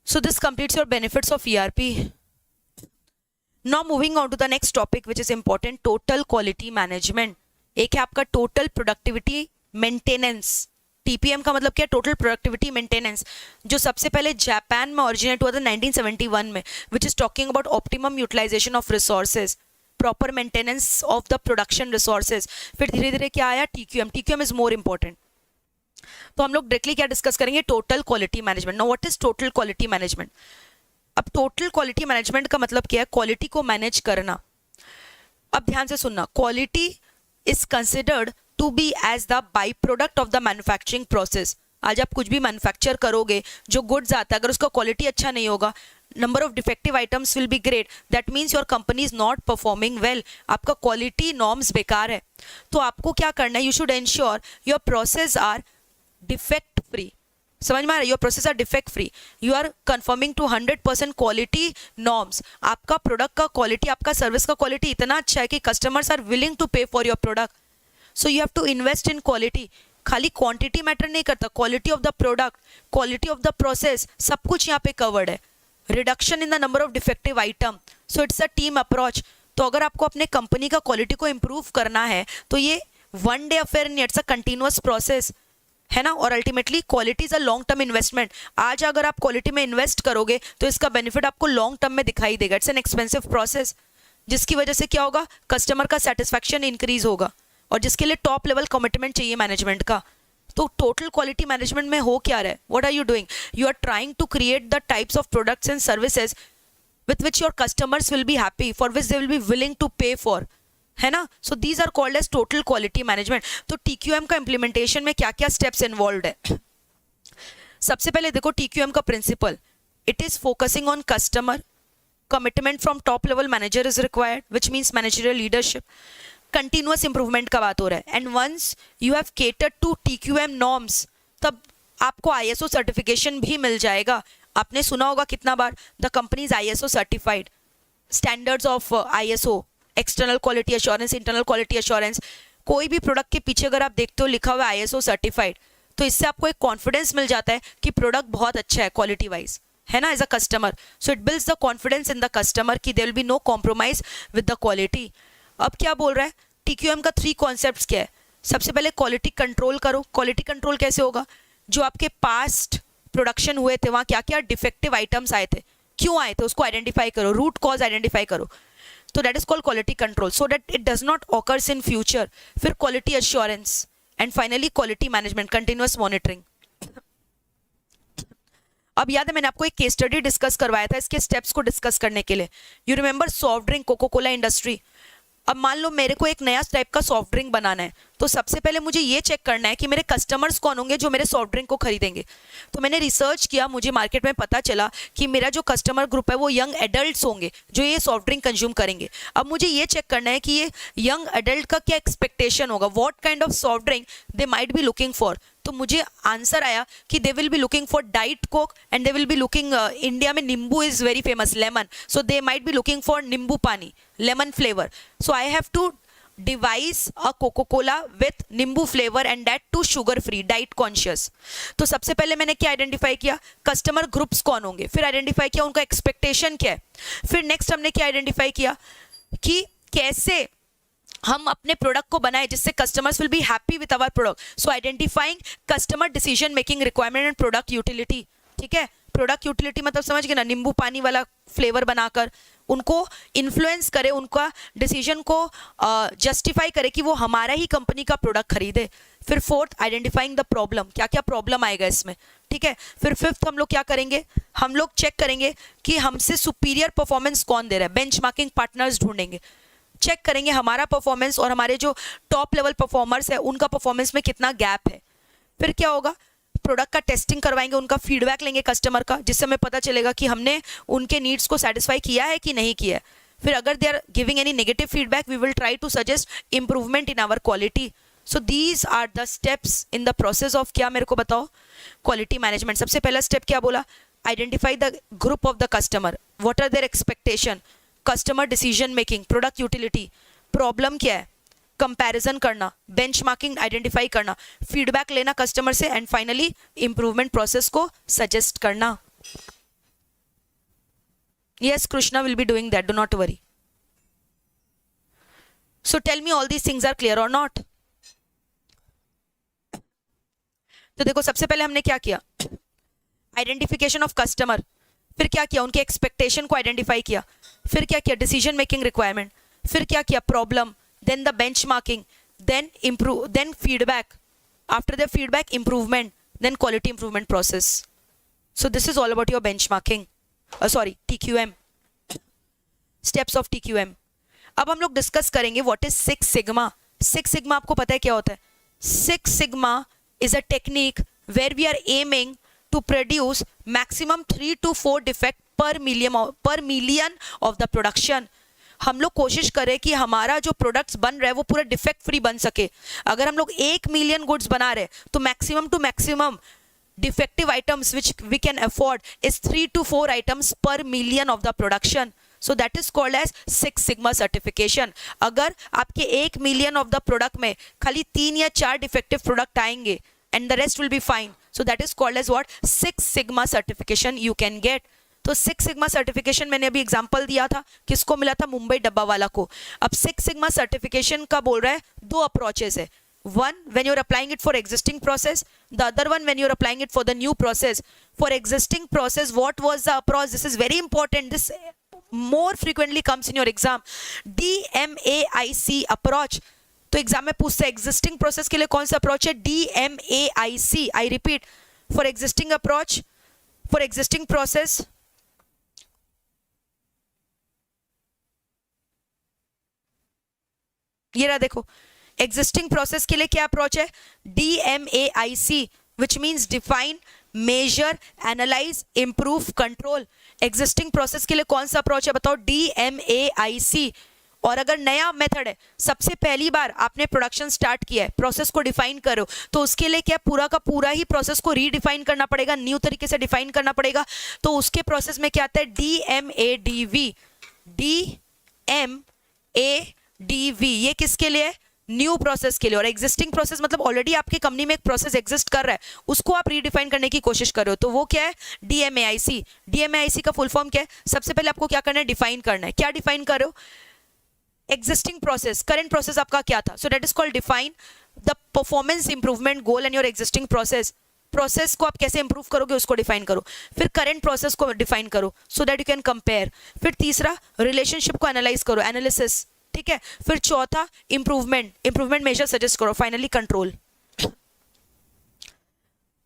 so this completes your benefits of ERP. Now moving on to the next topic which is important, total quality management. एक है आपका टोटल प्रोडक्टिविटी मेंटेनेंस। टीपीएम का मतलब क्या? टोटल प्रोडक्टिविटी मेंटेनेंस, जो सबसे पहले जापान में ओरिजिनेट हुआ था 1971 में, which is talking about optimum utilisation of resources, proper maintenance of the production resources. फिर धीरे धीरे क्या आया? TQM. TQM is more important. तो हम लोग डायरेक्टली क्या डिस्कस करेंगे? Total quality management. Now what is total quality management? अब टोटल क्वालिटी मैनेजमेंट का मतलब क्या है? क्वालिटी को मैनेज करना। अब ध्यान से सुनना, quality is considered to be as the byproduct of the manufacturing process. आज आप कुछ भी मैन्युफैक्चर करोगे, जो गुड्स आता है अगर उसका क्वालिटी अच्छा नहीं होगा, number of defective items will be great, that means your company is not performing well, आपका क्वालिटी नॉर्म्स बेकार है। तो आपको क्या करना है? You should ensure your process are defect free. समझ में आ रहा है? Your process are defect free, you are conforming to 100% quality norms. आपका प्रोडक्ट का क्वालिटी, आपका सर्विस का क्वालिटी इतना अच्छा है कि कस्टमर्स आर विलिंग टू पे for your product. So you have to invest in quality. खाली क्वांटिटी मैटर नहीं करता, quality of the product, quality of the process, सब कुछ यहाँ पे कवर्ड है। Reduction in the number of defective item, so it's a team approach. तो अगर आपको अपने कंपनी का क्वालिटी को इम्प्रूव करना है तो ये वन डे अफेयर नहीं, इट्स अ कंटिन्यूअस प्रोसेस, है ना। और ultimately quality is a long term investment. आज अगर आप क्वालिटी में इन्वेस्ट करोगे तो इसका बेनिफिट आपको लॉन्ग टर्म में दिखाई देगा। इट्स एन एक्सपेंसिव प्रोसेस, जिसकी वजह से क्या होगा? कस्टमर का सेटिस्फैक्शन इंक्रीज होगा, और जिसके लिए टॉप लेवल कमिटमेंट चाहिए मैनेजमेंट का। तो टोटल क्वालिटी मैनेजमेंट में हो क्या रहा है? What are you doing? You are trying to create the types of products and services with which your customers will be happy, for which they will be willing to pay for, है ना। So these are called as total quality management. तो टीक्यूएम का इम्प्लीमेंटेशन में क्या क्या स्टेप्स इन्वॉल्व है? सबसे पहले देखो टीक्यूएम का principle, it is focusing on customer, commitment from top level manager is required, which means managerial leadership, continuous improvement का बात हो रहा है। And once you have catered to TQM norms, तब आपको आईएसओ सर्टिफिकेशन भी मिल जाएगा। आपने सुना होगा कितना बार, the company is ISO certified, standards of ISO, external quality assurance, internal quality assurance. कोई भी प्रोडक्ट के पीछे अगर आप देखते हो लिखा हुआ है आईएसओ सर्टिफाइड, तो इससे आपको एक कॉन्फिडेंस मिल जाता है कि प्रोडक्ट बहुत अच्छा है क्वालिटी वाइज, है ना, as a customer. So it builds the confidence in the customer कि there will be no compromise with the quality. अब क्या बोल रहा है टीक्यूएम का? 3 कॉन्सेप्ट्स क्या है? सबसे पहले क्वालिटी कंट्रोल करो। क्वालिटी कंट्रोल कैसे होगा? जो आपके पास्ट प्रोडक्शन हुए थे वहाँ क्या क्या डिफेक्टिव आइटम्स आए थे, क्यों आए थे, उसको आइडेंटिफाई करो, रूट कॉज आइडेंटिफाई करो। तो that is called quality control, so that it does not occurs in future. फिर quality assurance, and finally quality management, continuous monitoring. अब याद है मैंने आपको एक केस स्टडी डिस्कस करवाया था इसके स्टेप्स को डिस्कस करने के लिए। You remember soft drink, Coca Cola industry. अब मान लो मेरे को एक नया टाइप का सॉफ्ट ड्रिंक बनाना है, तो सबसे पहले मुझे ये चेक करना है कि मेरे कस्टमर्स कौन होंगे जो मेरे सॉफ्ट ड्रिंक को खरीदेंगे। तो मैंने रिसर्च किया, मुझे मार्केट में पता चला कि मेरा जो कस्टमर ग्रुप है वो यंग एडल्ट्स होंगे जो ये सॉफ्ट ड्रिंक कंज्यूम करेंगे। अब मुझे ये चेक करना है कि ये यंग एडल्ट का क्या एक्सपेक्टेशन होगा, what kind of soft drink they might be looking for. तो मुझे आंसर आया कि they will be looking for diet Coke, and they will be looking, India में nimbu is very famous, lemon, so they might be looking for nimbu pani, lemon flavour. So I have to devise a Coca Cola with nimbu flavour and that too sugar free, diet conscious. तो सबसे पहले मैंने क्या आइडेंटिफाई किया? कस्टमर ग्रुप्स कौन होंगे, फिर आइडेंटिफाई किया उनका एक्सपेक्टेशन क्या है, फिर नेक्स्ट हमने क्या आइडेंटिफाई किया कि कैसे हम अपने प्रोडक्ट को बनाए जिससे customers will be happy with our product. So identifying customer decision making requirement and product utility, ठीक है। प्रोडक्ट यूटिलिटी मतलब समझ गए ना, नींबू पानी वाला फ्लेवर बनाकर उनको इन्फ्लुएंस करे, उनका डिसीजन को जस्टिफाई करे कि वो हमारा ही कंपनी का प्रोडक्ट खरीदे। फिर फोर्थ, आइडेंटिफाइंग द प्रॉब्लम, क्या क्या प्रॉब्लम आएगा इसमें, ठीक है। फिर फिफ्थ हम लोग क्या करेंगे, हम लोग चेक करेंगे कि हमसे सुपीरियर परफॉर्मेंस कौन दे रहा है, बेंचमार्किंग पार्टनर्स ढूंढेंगे, चेक करेंगे हमारा परफॉर्मेंस और हमारे जो टॉप लेवल परफॉर्मर्स है उनका परफॉर्मेंस में कितना गैप है। फिर क्या होगा, प्रोडक्ट का टेस्टिंग करवाएंगे, उनका फीडबैक लेंगे कस्टमर का, जिससे हमें पता चलेगा कि हमने उनके नीड्स को सेटिस्फाई किया है कि नहीं किया है। फिर अगर they are giving any negative feedback we will try to suggest improvement in our quality. So these are the steps in the process of, क्या मेरे को बताओ, क्वालिटी मैनेजमेंट। सबसे पहला स्टेप क्या बोला, identify the group of the customer, what are their expectation, customer decision making, product utility, problem क्या है, कंपैरिजन करना, बेंचमार्किंग आइडेंटिफाई करना, फीडबैक लेना कस्टमर से, एंड फाइनली इंप्रूवमेंट प्रोसेस को सजेस्ट करना। Yes, Krishna will be doing that, do not worry. So tell me all these things are clear or not? तो देखो सबसे पहले हमने क्या किया, आइडेंटिफिकेशन ऑफ कस्टमर, फिर क्या किया, उनके एक्सपेक्टेशन को आइडेंटिफाई किया, फिर क्या किया, डिसीजन मेकिंग रिक्वायरमेंट, फिर क्या किया, problem, then the benchmarking, then feedback, after the feedback improvement, then quality improvement process. So this is all about your benchmarking, TQM, steps of TQM. अब हम लोग डिस्कस करेंगे what is Six Sigma. Six Sigma आपको पता है क्या होता है? Six Sigma is a technique where we are aiming to produce maximum 3 to 4 defect per million of the production. हम लोग कोशिश करें कि हमारा जो प्रोडक्ट्स बन रहा है वो पूरा डिफेक्ट फ्री बन सके। अगर हम लोग 1 मिलियन गुड्स बना रहे हैं तो maximum to maximum defective items which we can afford is 3 to 4 items per million of the production. So that is called as Six Sigma certification. अगर आपके 1 मिलियन ऑफ द प्रोडक्ट में खाली 3 या 4 डिफेक्टिव प्रोडक्ट आएंगे and the rest will be fine. So that is called as what? Six Sigma certification you can get. तो सिक्स सिग्मा सर्टिफिकेशन मैंने अभी एग्जांपल दिया था, किसको मिला था, मुंबई डब्बा वाला को। अब सिक्स सिग्मा सर्टिफिकेशन का बोल रहा है 2 अप्रोचेस है, one when you're applying it for existing process, the other one when you're applying it for the new process. For existing process, what was the approach? This is very important, this more frequently comes in your exam, DMAIC approach। तो एग्जाम में पूछता है एग्जिस्टिंग प्रोसेस के लिए कौन सा अप्रोच है, DMAIC। I repeat, for existing approach, for existing process ये रहा, देखो एग्जिस्टिंग प्रोसेस के लिए क्या अप्रोच है, DMAIC, which means define, measure, analyse, improve, control. Existing process के लिए कौन सा अप्रोच है बताओ, DMAIC। और अगर नया मेथड है, सबसे पहली बार आपने प्रोडक्शन स्टार्ट किया है, प्रोसेस को डिफाइन करो, तो उसके लिए क्या पूरा का पूरा ही प्रोसेस को रीडिफाइन करना पड़ेगा, न्यू तरीके से डिफाइन करना पड़ेगा। तो उसके प्रोसेस में क्या आता है, DMADV। DMADV ये किसके लिए, न्यू प्रोसेस के लिए। और एग्जिस्टिंग प्रोसेस मतलब ऑलरेडी आपकी कंपनी में एक प्रोसेस एग्जिस्ट कर रहा है, उसको आप रीडिफाइन करने की कोशिश कर रहे हो, तो वो क्या है, DMAIC। DMAIC का फुल फॉर्म क्या है, सबसे पहले आपको क्या करना है, डिफाइन करना है। क्या डिफाइन कर रहे हो, एग्जिस्टिंग प्रोसेस, करंट प्रोसेस आपका क्या था, सो that is called define the performance improvement goal and your existing process. Process को आप कैसे इंप्रूव करोगे उसको डिफाइन करो। फिर करंट प्रोसेस को डिफाइन करो सो दैट यू कैन कंपेयर। फिर तीसरा रिलेशनशिप को एनालाइज करो, एनालिसिस, ठीक है। फिर चौथा इंप्रूवमेंट मेजर सजेस्ट करो। Finally control.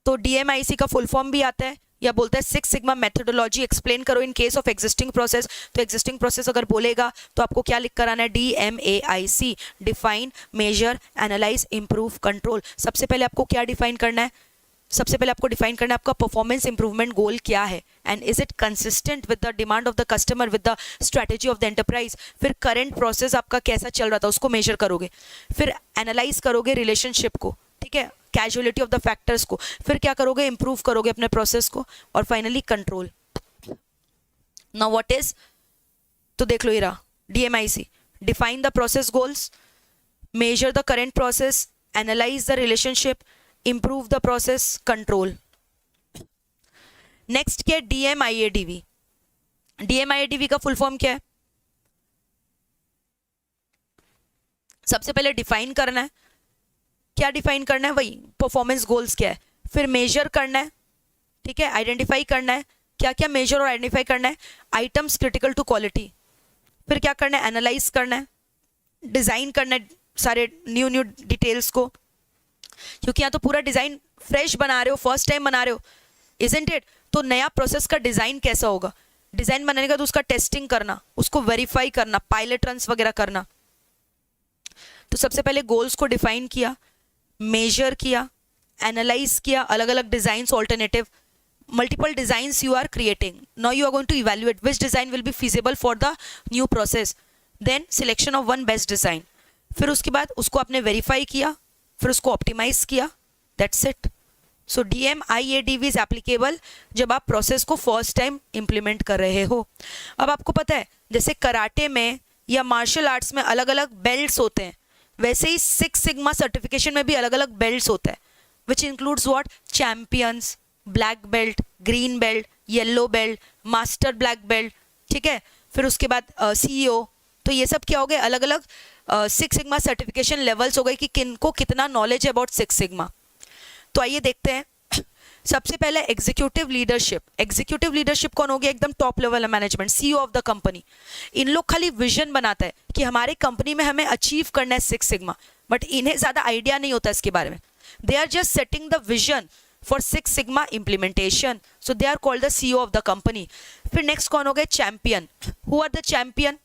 तो DMAIC का फुल फॉर्म भी आता है या बोलता है सिक्स सिग्मा मेथोडोलॉजी एक्सप्लेन करो इन केस ऑफ एग्जिस्टिंग प्रोसेस। तो एग्जिस्टिंग प्रोसेस अगर बोलेगा तो आपको क्या लिख कर आना है, DMAIC, define, measure, analyse, improve, control. सबसे पहले आपको क्या डिफाइन करना है, सबसे पहले आपको डिफाइन करना है आपका परफॉर्मेंस इंप्रूवमेंट गोल क्या है and is it consistent with the demand of the customer, with the strategy of the enterprise. फिर करंट प्रोसेस आपका कैसा चल रहा था उसको मेजर करोगे। फिर एनालाइज करोगे रिलेशनशिप को, ठीक है, कैजुअलिटी ऑफ द फैक्टर्स को। फिर क्या करोगे, इंप्रूव करोगे अपने प्रोसेस को। और finally control. Now what is, तो देख लो ये रहा DMAIC, define the process goals, measure the current process, analyse the relationship, improve the process, control. Next क्या है, DMADV। DMADV का फुल फॉर्म क्या है, सबसे पहले डिफाइन करना है, क्या डिफाइन करना है, वही परफॉर्मेंस गोल्स क्या है। फिर मेजर करना है, ठीक है, आइडेंटिफाई करना है, क्या क्या मेजर और आइडेंटिफाई करना है, आइटम्स क्रिटिकल टू क्वालिटी, फिर क्या करना है, एनालाइज करना है, डिज़ाइन करना है सारे न्यू न्यू डिटेल्स को, क्योंकि यहाँ तो पूरा डिज़ाइन फ्रेश बना रहे हो, फर्स्ट टाइम बना रहे हो, इजंट इट? तो नया प्रोसेस का डिज़ाइन कैसा होगा, डिज़ाइन बनाने का तो उसका टेस्टिंग करना, उसको वेरीफाई करना, पायलट रन्स वगैरह करना। तो सबसे पहले गोल्स को डिफाइन किया, मेजर किया, एनालाइज किया, अलग अलग designs, alternative, multiple designs you are creating. Now you are going to evaluate which design will be feasible for the new process. Then selection of one best design. फिर उसके बाद उसको आपने वेरीफाई किया, फिर उसको ऑप्टिमाइज किया, that's it. So DMIADV is applicable जब आप प्रोसेस को फर्स्ट टाइम इंप्लीमेंट कर रहे हो. अब आपको पता है जैसे कराटे में या मार्शल आर्ट्स में अलग अलग बेल्ट्स होते हैं, वैसे ही सिक्स सिग्मा सर्टिफिकेशन में भी अलग अलग बेल्ट्स होता है, which includes what, champions, black belt, green belt, yellow belt, master black belt, ठीक है. फिर उसके बाद CEO. तो ये सब क्या हो गए, अलग अलग सिक्स सिग्मा सर्टिफिकेशन लेवल्स हो गए कि किनको कितना नॉलेज है अबाउट सिक्स सिग्मा. तो आइए देखते हैं. सबसे पहले एग्जीक्यूटिव लीडरशिप. एग्जीक्यूटिव लीडरशिप कौन हो गया, एकदम top level management, CEO of the company. इन लोग खाली विजन बनाता है कि हमारे कंपनी में हमें अचीव करना है सिक्स सिग्मा, बट इन्हें ज़्यादा आइडिया नहीं होता इसके बारे में. They are just setting the vision for Six Sigma implementation. So they are called the CEO of the company. फिर next कौन हो गए, champion. Who are the champion?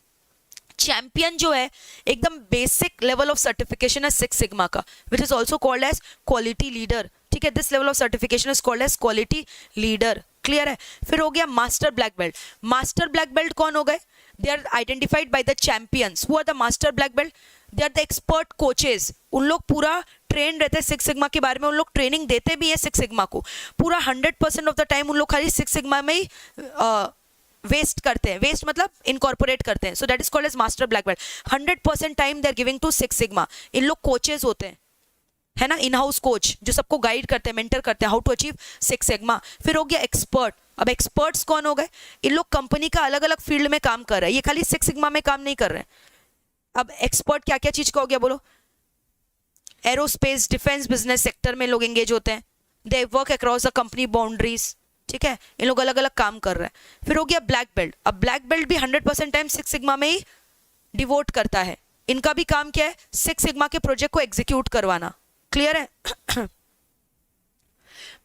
Champion जो है एकदम बेसिक लेवल ऑफ सर्टिफिकेशन है सिक्स सिग्मा का, which is also called as quality leader. ठीक है, this level of certification is called as quality leader. Clear है. फिर हो गया master black belt. Master black belt कौन हो गए, they are identified by the champions. Who are the master black belt, they are the expert coaches. उन लोग पूरा ट्रेन रहते हैं सिक्स सिग्मा के बारे में, उन लोग ट्रेनिंग देते भी है सिक्स सिग्मा को पूरा 100% ऑफ द टाइम. उन लोग खाली सिक्स सिग्मा में ही वेस्ट करते हैं, वेस्ट मतलब इनकॉर्पोरेट करते हैं. So that is called as master black belt. 100% time they are giving to six sigma. इन लोग कोचेज होते हैं, है ना, इन हाउस कोच जो सबको गाइड करते हैं, मेंटर करते हैं how to achieve six sigma. फिर हो गया एक्सपर्ट. अब एक्सपर्ट्स कौन हो गए, इन लोग कंपनी का अलग अलग फील्ड में काम कर रहे हैं, ये खाली सिक्स सिग्मा में काम नहीं कर रहे हैं. अब एक्सपर्ट क्या क्या चीज का हो गया बोलो, एरोस्पेस डिफेंस बिजनेस सेक्टर में लोग एंगेज होते हैं. They work across the company boundaries. ठीक है, इन लोग अलग अलग काम कर रहे हैं. फिर हो गया ब्लैक बेल्ट. अब ब्लैक बेल्ट भी 100% टाइम सिक्स सिग्मा में ही डिवोट करता है. इनका भी काम क्या है, सिक्स सिग्मा के प्रोजेक्ट को एग्जीक्यूट करवाना. क्लियर है.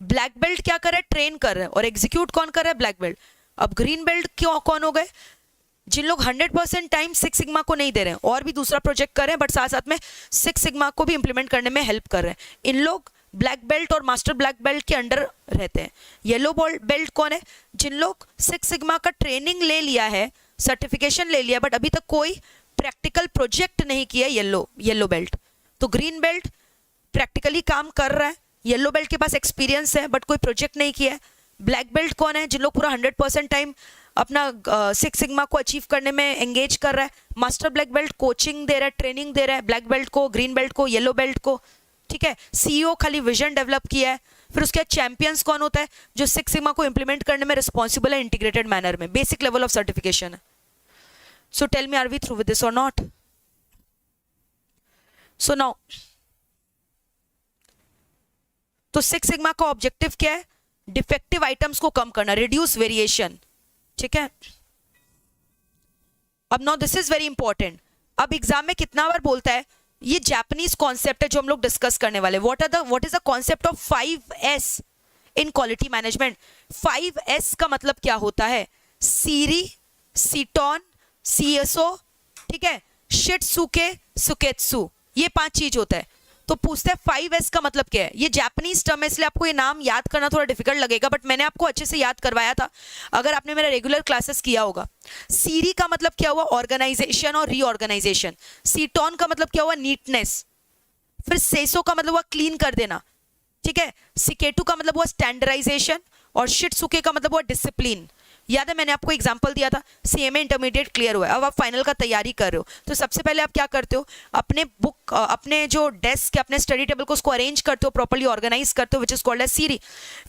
ब्लैक बेल्ट क्या कर रहा है, ट्रेन कर रहा है, और एग्जीक्यूट कौन कर रहा है, ब्लैक बेल्ट. अब ग्रीन बेल्ट क्यों कौन हो गए, जिन लोग 100% टाइम सिक्स सिग्मा को नहीं दे रहे हैं और भी दूसरा प्रोजेक्ट कर रहे हैं, बट साथ साथ में सिक्स सिग्मा को भी इंप्लीमेंट करने में हेल्प कर रहे हैं. इन लोग ब्लैक बेल्ट और मास्टर ब्लैक बेल्ट के अंडर रहते हैं. येलो बेल्ट कौन है, जिन लोग सिक्स सिग्मा का ट्रेनिंग ले लिया है, सर्टिफिकेशन ले लिया, बट अभी तक कोई प्रैक्टिकल प्रोजेक्ट नहीं किया, येलो बेल्ट. तो ग्रीन बेल्ट प्रैक्टिकली काम कर रहा है, येलो बेल्ट के पास एक्सपीरियंस है बट कोई प्रोजेक्ट नहीं किया है. ब्लैक बेल्ट कौन है, जिन लोग पूरा 100% टाइम अपना सिक्स सिग्मा को अचीव करने में एंगेज कर रहा है. मास्टर ब्लैक बेल्ट कोचिंग दे रहा है, ट्रेनिंग दे रहा है ब्लैक बेल्ट को, ग्रीन बेल्ट को, येलो बेल्ट को. ठीक है, CEO खाली विजन डेवलप किया है. फिर उसके बाद चैंपियंस कौन होता है, जो सिक्स सिग्मा को इंप्लीमेंट करने में रिस्पॉन्सिबल है इंटीग्रेटेड मैनर में, बेसिक लेवल ऑफ सर्टिफिकेशन है. So tell me, are we through with this or not? So now, तो सिक्स सिग्मा का ऑब्जेक्टिव क्या है, डिफेक्टिव आइटम्स को कम करना, रिड्यूस वेरिएशन. ठीक है. अब now this is very important. अब एग्जाम में कितना बार बोलता है, ये जापानीज कॉन्सेप्ट है जो हम लोग डिस्कस करने वाले. What is the concept of 5S in quality management. 5S का मतलब क्या होता है, सीरी, सीटॉन, CSO, ठीक है, शिट्सुके, सुकेत्सु, ये 5 चीज होता है. तो पूछते हैं 5S का मतलब क्या है. ये जापानीज टर्म है, इसलिए आपको ये नाम याद करना थोड़ा डिफिकल्ट लगेगा, बट मैंने आपको अच्छे से याद करवाया था अगर आपने मेरा रेगुलर क्लासेस किया होगा. सीरी का मतलब क्या हुआ, ऑर्गेनाइजेशन और रीऑर्गेनाइजेशन. सीटॉन का मतलब क्या हुआ, नीटनेस. फिर सेसो का मतलब हुआ क्लीन कर देना. ठीक है, सिकेटू का मतलब हुआ स्टैंडर्डाइजेशन, और शिट्सुके का मतलब हुआ डिसिप्लिन. याद है मैंने आपको एग्जांपल दिया था, सीएमए इंटरमीडिएट क्लियर हुआ है, अब आप फाइनल का तैयारी कर रहे हो, तो सबसे पहले आप क्या करते हो, अपने बुक अपने जो डेस्क अपने स्टडी टेबल को उसको अरेंज करते हो, प्रॉपर्ली ऑर्गेनाइज करते हो, विच इज कॉल्ड एज सीरी।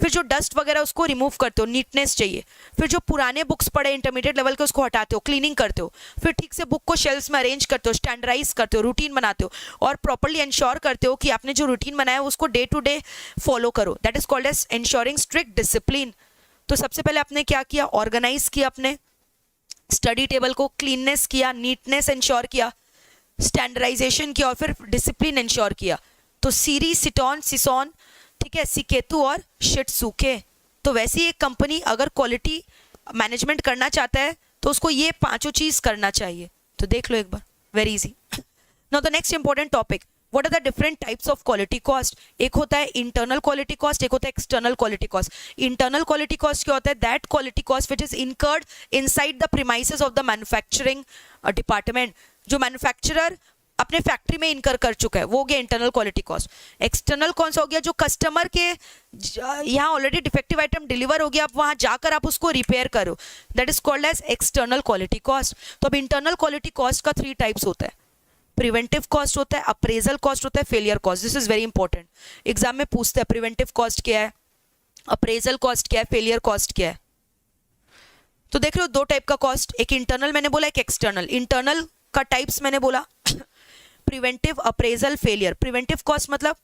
फिर जो डस्ट वगैरह उसको रिमूव करते हो, नीटनेस चाहिए। फिर जो पुराने बुक्स पढ़े इंटरमीडिएट लेवल के उसको हटाते हो, क्लीनिंग करते हो। फिर ठीक से बुक को शेल्फ्स में अरेंज करते हो, स्टैंडर्डाइज करते हो, रूटीन बनाते हो और प्रॉपर्ली इंश्योर करते हो कि आपने जो रूटीन बनाया है उसको डे टू डे फॉलो करो। That is called as ensuring strict discipline. तो सबसे पहले आपने क्या किया, ऑर्गेनाइज किया अपने स्टडी टेबल को, क्लीननेस किया, नीटनेस इंश्योर किया, स्टैंडर्डाइजेशन किया और फिर डिसिप्लिन इंश्योर किया। तो सीरी, सिटॉन, सिसोन, ठीक है, सिकेतु और शिटसुके। तो वैसे ही एक कंपनी अगर क्वालिटी मैनेजमेंट करना चाहता है तो उसको ये पांचों चीज करना चाहिए। तो देख लो एक बार, very easy. Now the next important topic, what are the different types of quality cost. एक होता है इंटरनल क्वालिटी कॉस्ट, एक होता है external quality cost. Internal quality cost क्या होता है, that quality cost which is incurred inside the premises of the manufacturing department, जो मैन्युफैक्चरर अपने फैक्ट्री में इनकर कर चुका है, वो हो गया इंटरनल क्वालिटी कॉस्ट। एक्सटर्नल कौन सा हो गया, जो कस्टमर के यहाँ ऑलरेडी डिफेक्टिव आइटम डिलीवर हो गया, आप वहाँ जाकर आप उसको रिपेयर करो, that is called as external quality cost. तो अब इंटरनल क्वालिटी कॉस्ट का 3 टाइप्स होता है, प्रिवेंटिव कॉस्ट होता है, अप्रेजल कॉस्ट होता है, failure cost. This is very important, exam में पूछते हैं प्रिवेंटिव कॉस्ट क्या है, अप्रेजल कॉस्ट क्या है, फेलियर कॉस्ट क्या है। तो देख रहे हो 2 टाइप का कॉस्ट, एक इंटरनल मैंने बोला, एक एक्सटर्नल। इंटरनल का टाइप्स मैंने बोला preventive, appraisal, failure. Preventive cost मतलब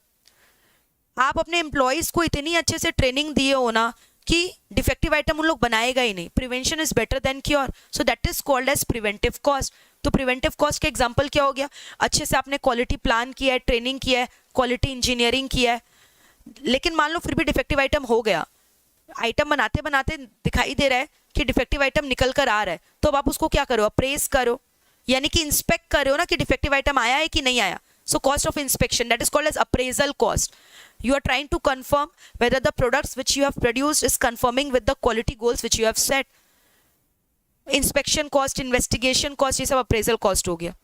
आप अपने एम्प्लॉयज को इतनी अच्छे से ट्रेनिंग दिए हो ना कि डिफेक्टिव आइटम उन लोग बनाएगा ही नहीं, prevention is better than cure, so that is called as preventive cost. तो प्रिवेंटिव कॉस्ट का एग्जांपल क्या हो गया, अच्छे से आपने क्वालिटी प्लान किया है, ट्रेनिंग किया है, क्वालिटी इंजीनियरिंग किया है, लेकिन मान लो फिर भी डिफेक्टिव आइटम हो गया, आइटम बनाते बनाते दिखाई दे रहा है कि डिफेक्टिव आइटम निकल कर आ रहा है, तो अब आप उसको क्या करो, अप्रेज करो, यानी कि इंस्पेक्ट करो ना कि डिफेक्टिव आइटम आया है कि नहीं आया। So cost of inspection, that is called as appraisal cost. You are trying to confirm whether the products which you have produced is conforming with the quality goals which you have set. Inspection cost, investigation cost, ये सब appraisal cost हो गया।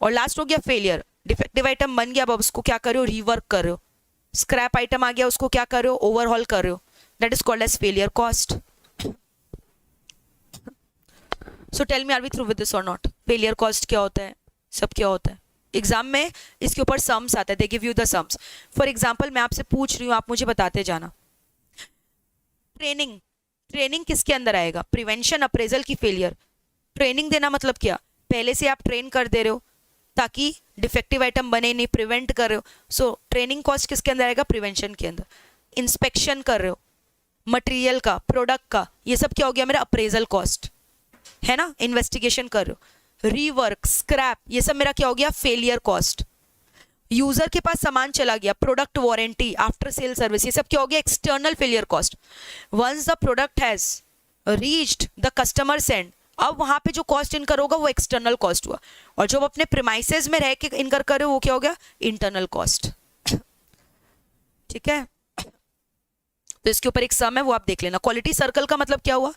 और लास्ट हो गया failure, डिफेक्टिव आइटम बन गया, अब उसको क्या करो, रीवर्क करो। स्क्रैप आइटम आ गया, उसको क्या करो, ओवरहॉल करो, that is called as failure cost. So tell me, are we through with this or not? Failure cost क्या होता है, सब क्या होता है, एग्जाम में इसके ऊपर सम्स आता है, they give you the sums. For example मैं आपसे पूछ रही हूँ, आप मुझे बताते जाना। ट्रेनिंग, ट्रेनिंग किसके अंदर आएगा, प्रिवेंशन, अप्रेजल की फेलियर। ट्रेनिंग देना मतलब क्या, पहले से आप ट्रेन कर दे रहे हो ताकि डिफेक्टिव आइटम बने नहीं, प्रिवेंट कर रहे हो, सो ट्रेनिंग कॉस्ट किसके अंदर आएगा, प्रिवेंशन के अंदर। इंस्पेक्शन कर रहे हो मटेरियल का, प्रोडक्ट का, ये सब क्या हो गया मेरा, अप्रेजल कॉस्ट है ना। इन्वेस्टिगेशन कर रहे हो, रीवर्क, स्क्रैप, ये सब मेरा क्या हो गया, फेलियर कॉस्ट। यूजर के पास सामान चला गया, product warranty, after sale service, ये सब क्या हो गया, external failure cost. Once the product has reached the customer end, अब वहां पे जो कॉस्ट इनकर होगा वो एक्सटर्नल कॉस्ट हुआ, और जो अपने प्रीमाइसेस में रह के इनकर करे वो क्या हो गया, इंटरनल कॉस्ट। ठीक है, तो इसके ऊपर एक सम है, वो आप देख लेना। क्वालिटी सर्कल का मतलब क्या हुआ,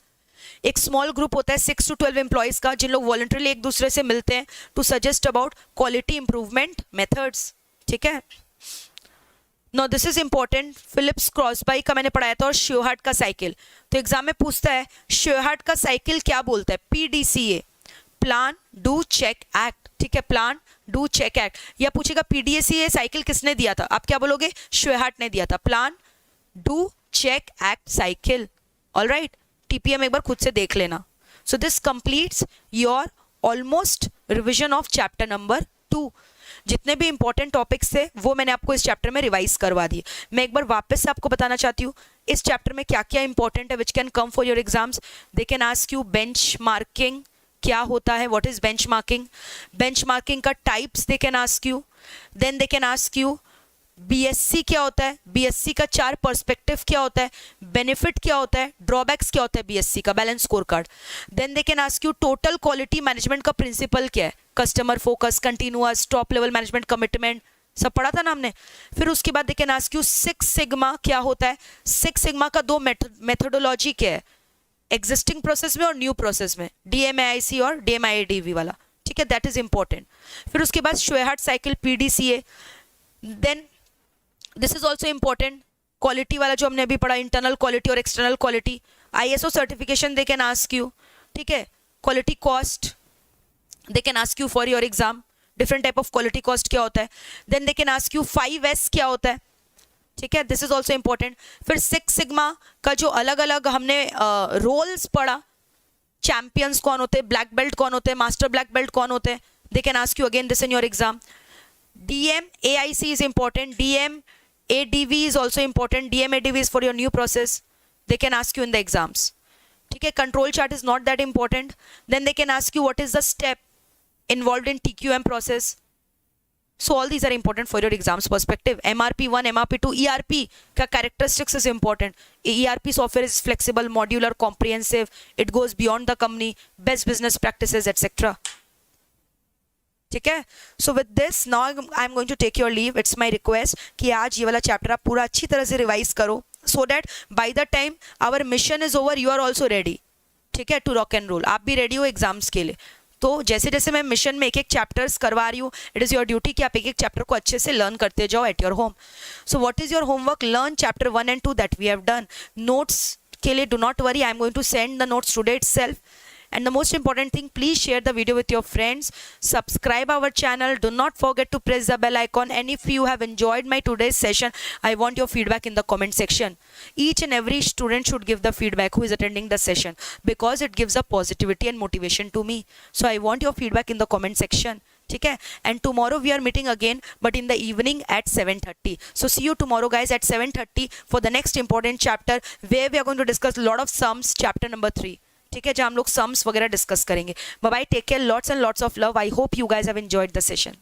एक स्मॉल ग्रुप होता है 6 to 12 एम्प्लॉयज का, जिन लोग वॉलंटरली एक दूसरे से मिलते हैं to suggest about quality improvement methods. ठीक है, no this is important, Philips Crosby का मैंने पढ़ाया था, और श्योहार्ट का साइकिल। तो एग्जाम में पूछता है श्योहार्ट का साइकिल क्या बोलता है, PDCA, plan do check act. ठीक है, प्लान डू चेक एक्ट, या पूछेगा PDCA साइकिल किसने दिया था, आप क्या बोलोगे, श्योहार्ट ने दिया था, plan do check act cycle. Alright, TPM एक बार खुद से देख लेना। So this completes your almost revision of chapter number 2। जितने भी इंपॉर्टेंट टॉपिक्स थे वो मैंने आपको इस चैप्टर में रिवाइज करवा दिए। मैं एक बार वापस से आपको बताना चाहती हूँ इस चैप्टर में क्या क्या इंपॉर्टेंट है, which can come for your exams. They can ask you benchmarking क्या होता है, what is benchmarking, benchmarking का types they can ask you, then they can ask you BSc क्या होता है, BSc का 4 पर्सपेक्टिव क्या होता है, बेनिफिट क्या होता है, ड्रॉबैक्स क्या होता है BSc का, balance score card. Then they can ask you total quality management का प्रिंसिपल क्या है, customer focus, continuous, top level management, commitment, सब पढ़ा था ना हमने। फिर उसके बाद they can ask you 6 sigma क्या होता है, 6 सिग्मा का 2 मेथोडोलॉजी क्या है, एग्जिस्टिंग प्रोसेस में और न्यू प्रोसेस में, DMAIC और DMAIDV वाला। ठीक है, दैट इज इंपॉर्टेंट। फिर उसके बाद Shewhart cycle, PDCA। Then this is also important, quality वाला जो हमने अभी पढ़ा, इंटरनल क्वालिटी और external quality. ISO certification they can ask you, ठीक है. Quality cost they can ask you for your exam, different type of quality cost क्या होता है. Then they can ask you 5S क्या होता है, ठीक है. This is also important. फिर 6 सिग्मा का जो अलग अलग हमने रोल्स पढ़ा, चैंपियंस कौन होते हैं, ब्लैक बेल्ट कौन होते हैं, मास्टर ब्लैक बेल्ट कौन होते हैं, दे can ask you again this in your exam. DM AIC is important, DM ADV is also important, DM ADV is for your new process, they can ask you in the exams, ठीक है. Control chart is not that important. Then they can ask you what is the step involved in TQM process. So all these are important for your exams perspective. MRP1, MRP2, ERP का characteristics is important. ERP software is flexible, modular, comprehensive. It goes beyond the company, best business practices, etc. ठीक है. So with this now I'm going to take your leave. It's my request कि आज ये वाला chapter आप पूरा अच्छी तरह से revise करो, so that by the time our mission is over you are also ready, ठीक है, to rock and roll. आप भी ready हो exams के लिए. तो जैसे जैसे मैं मिशन में एक एक चैप्टर्स करवा रही हूँ, इट इज़ योर ड्यूटी कि आप एक एक चैप्टर को अच्छे से लर्न करते जाओ at your home. So what is your homework? Learn chapter 1 and 2 that we have done. Notes के लिए do not worry, I am going to send the notes today itself. And the most important thing, please share the video with your friends, subscribe our channel, do not forget to press the bell icon. And if you have enjoyed my today's session, I want your feedback in the comment section. Each and every student should give the feedback who is attending the session, because it gives a positivity and motivation to me. So I want your feedback in the comment section, ठीक है. And tomorrow we are meeting again, but in the evening at 7:30. So see you tomorrow guys at 7:30 for the next important chapter where we are going to discuss a lot of sums, chapter number 3, ठीक है, जहाँ हम लोग सम्स वगैरह डिस्कस करेंगे. Bye bye, take care, lots and lots of love. I hope you guys have enjoyed the session.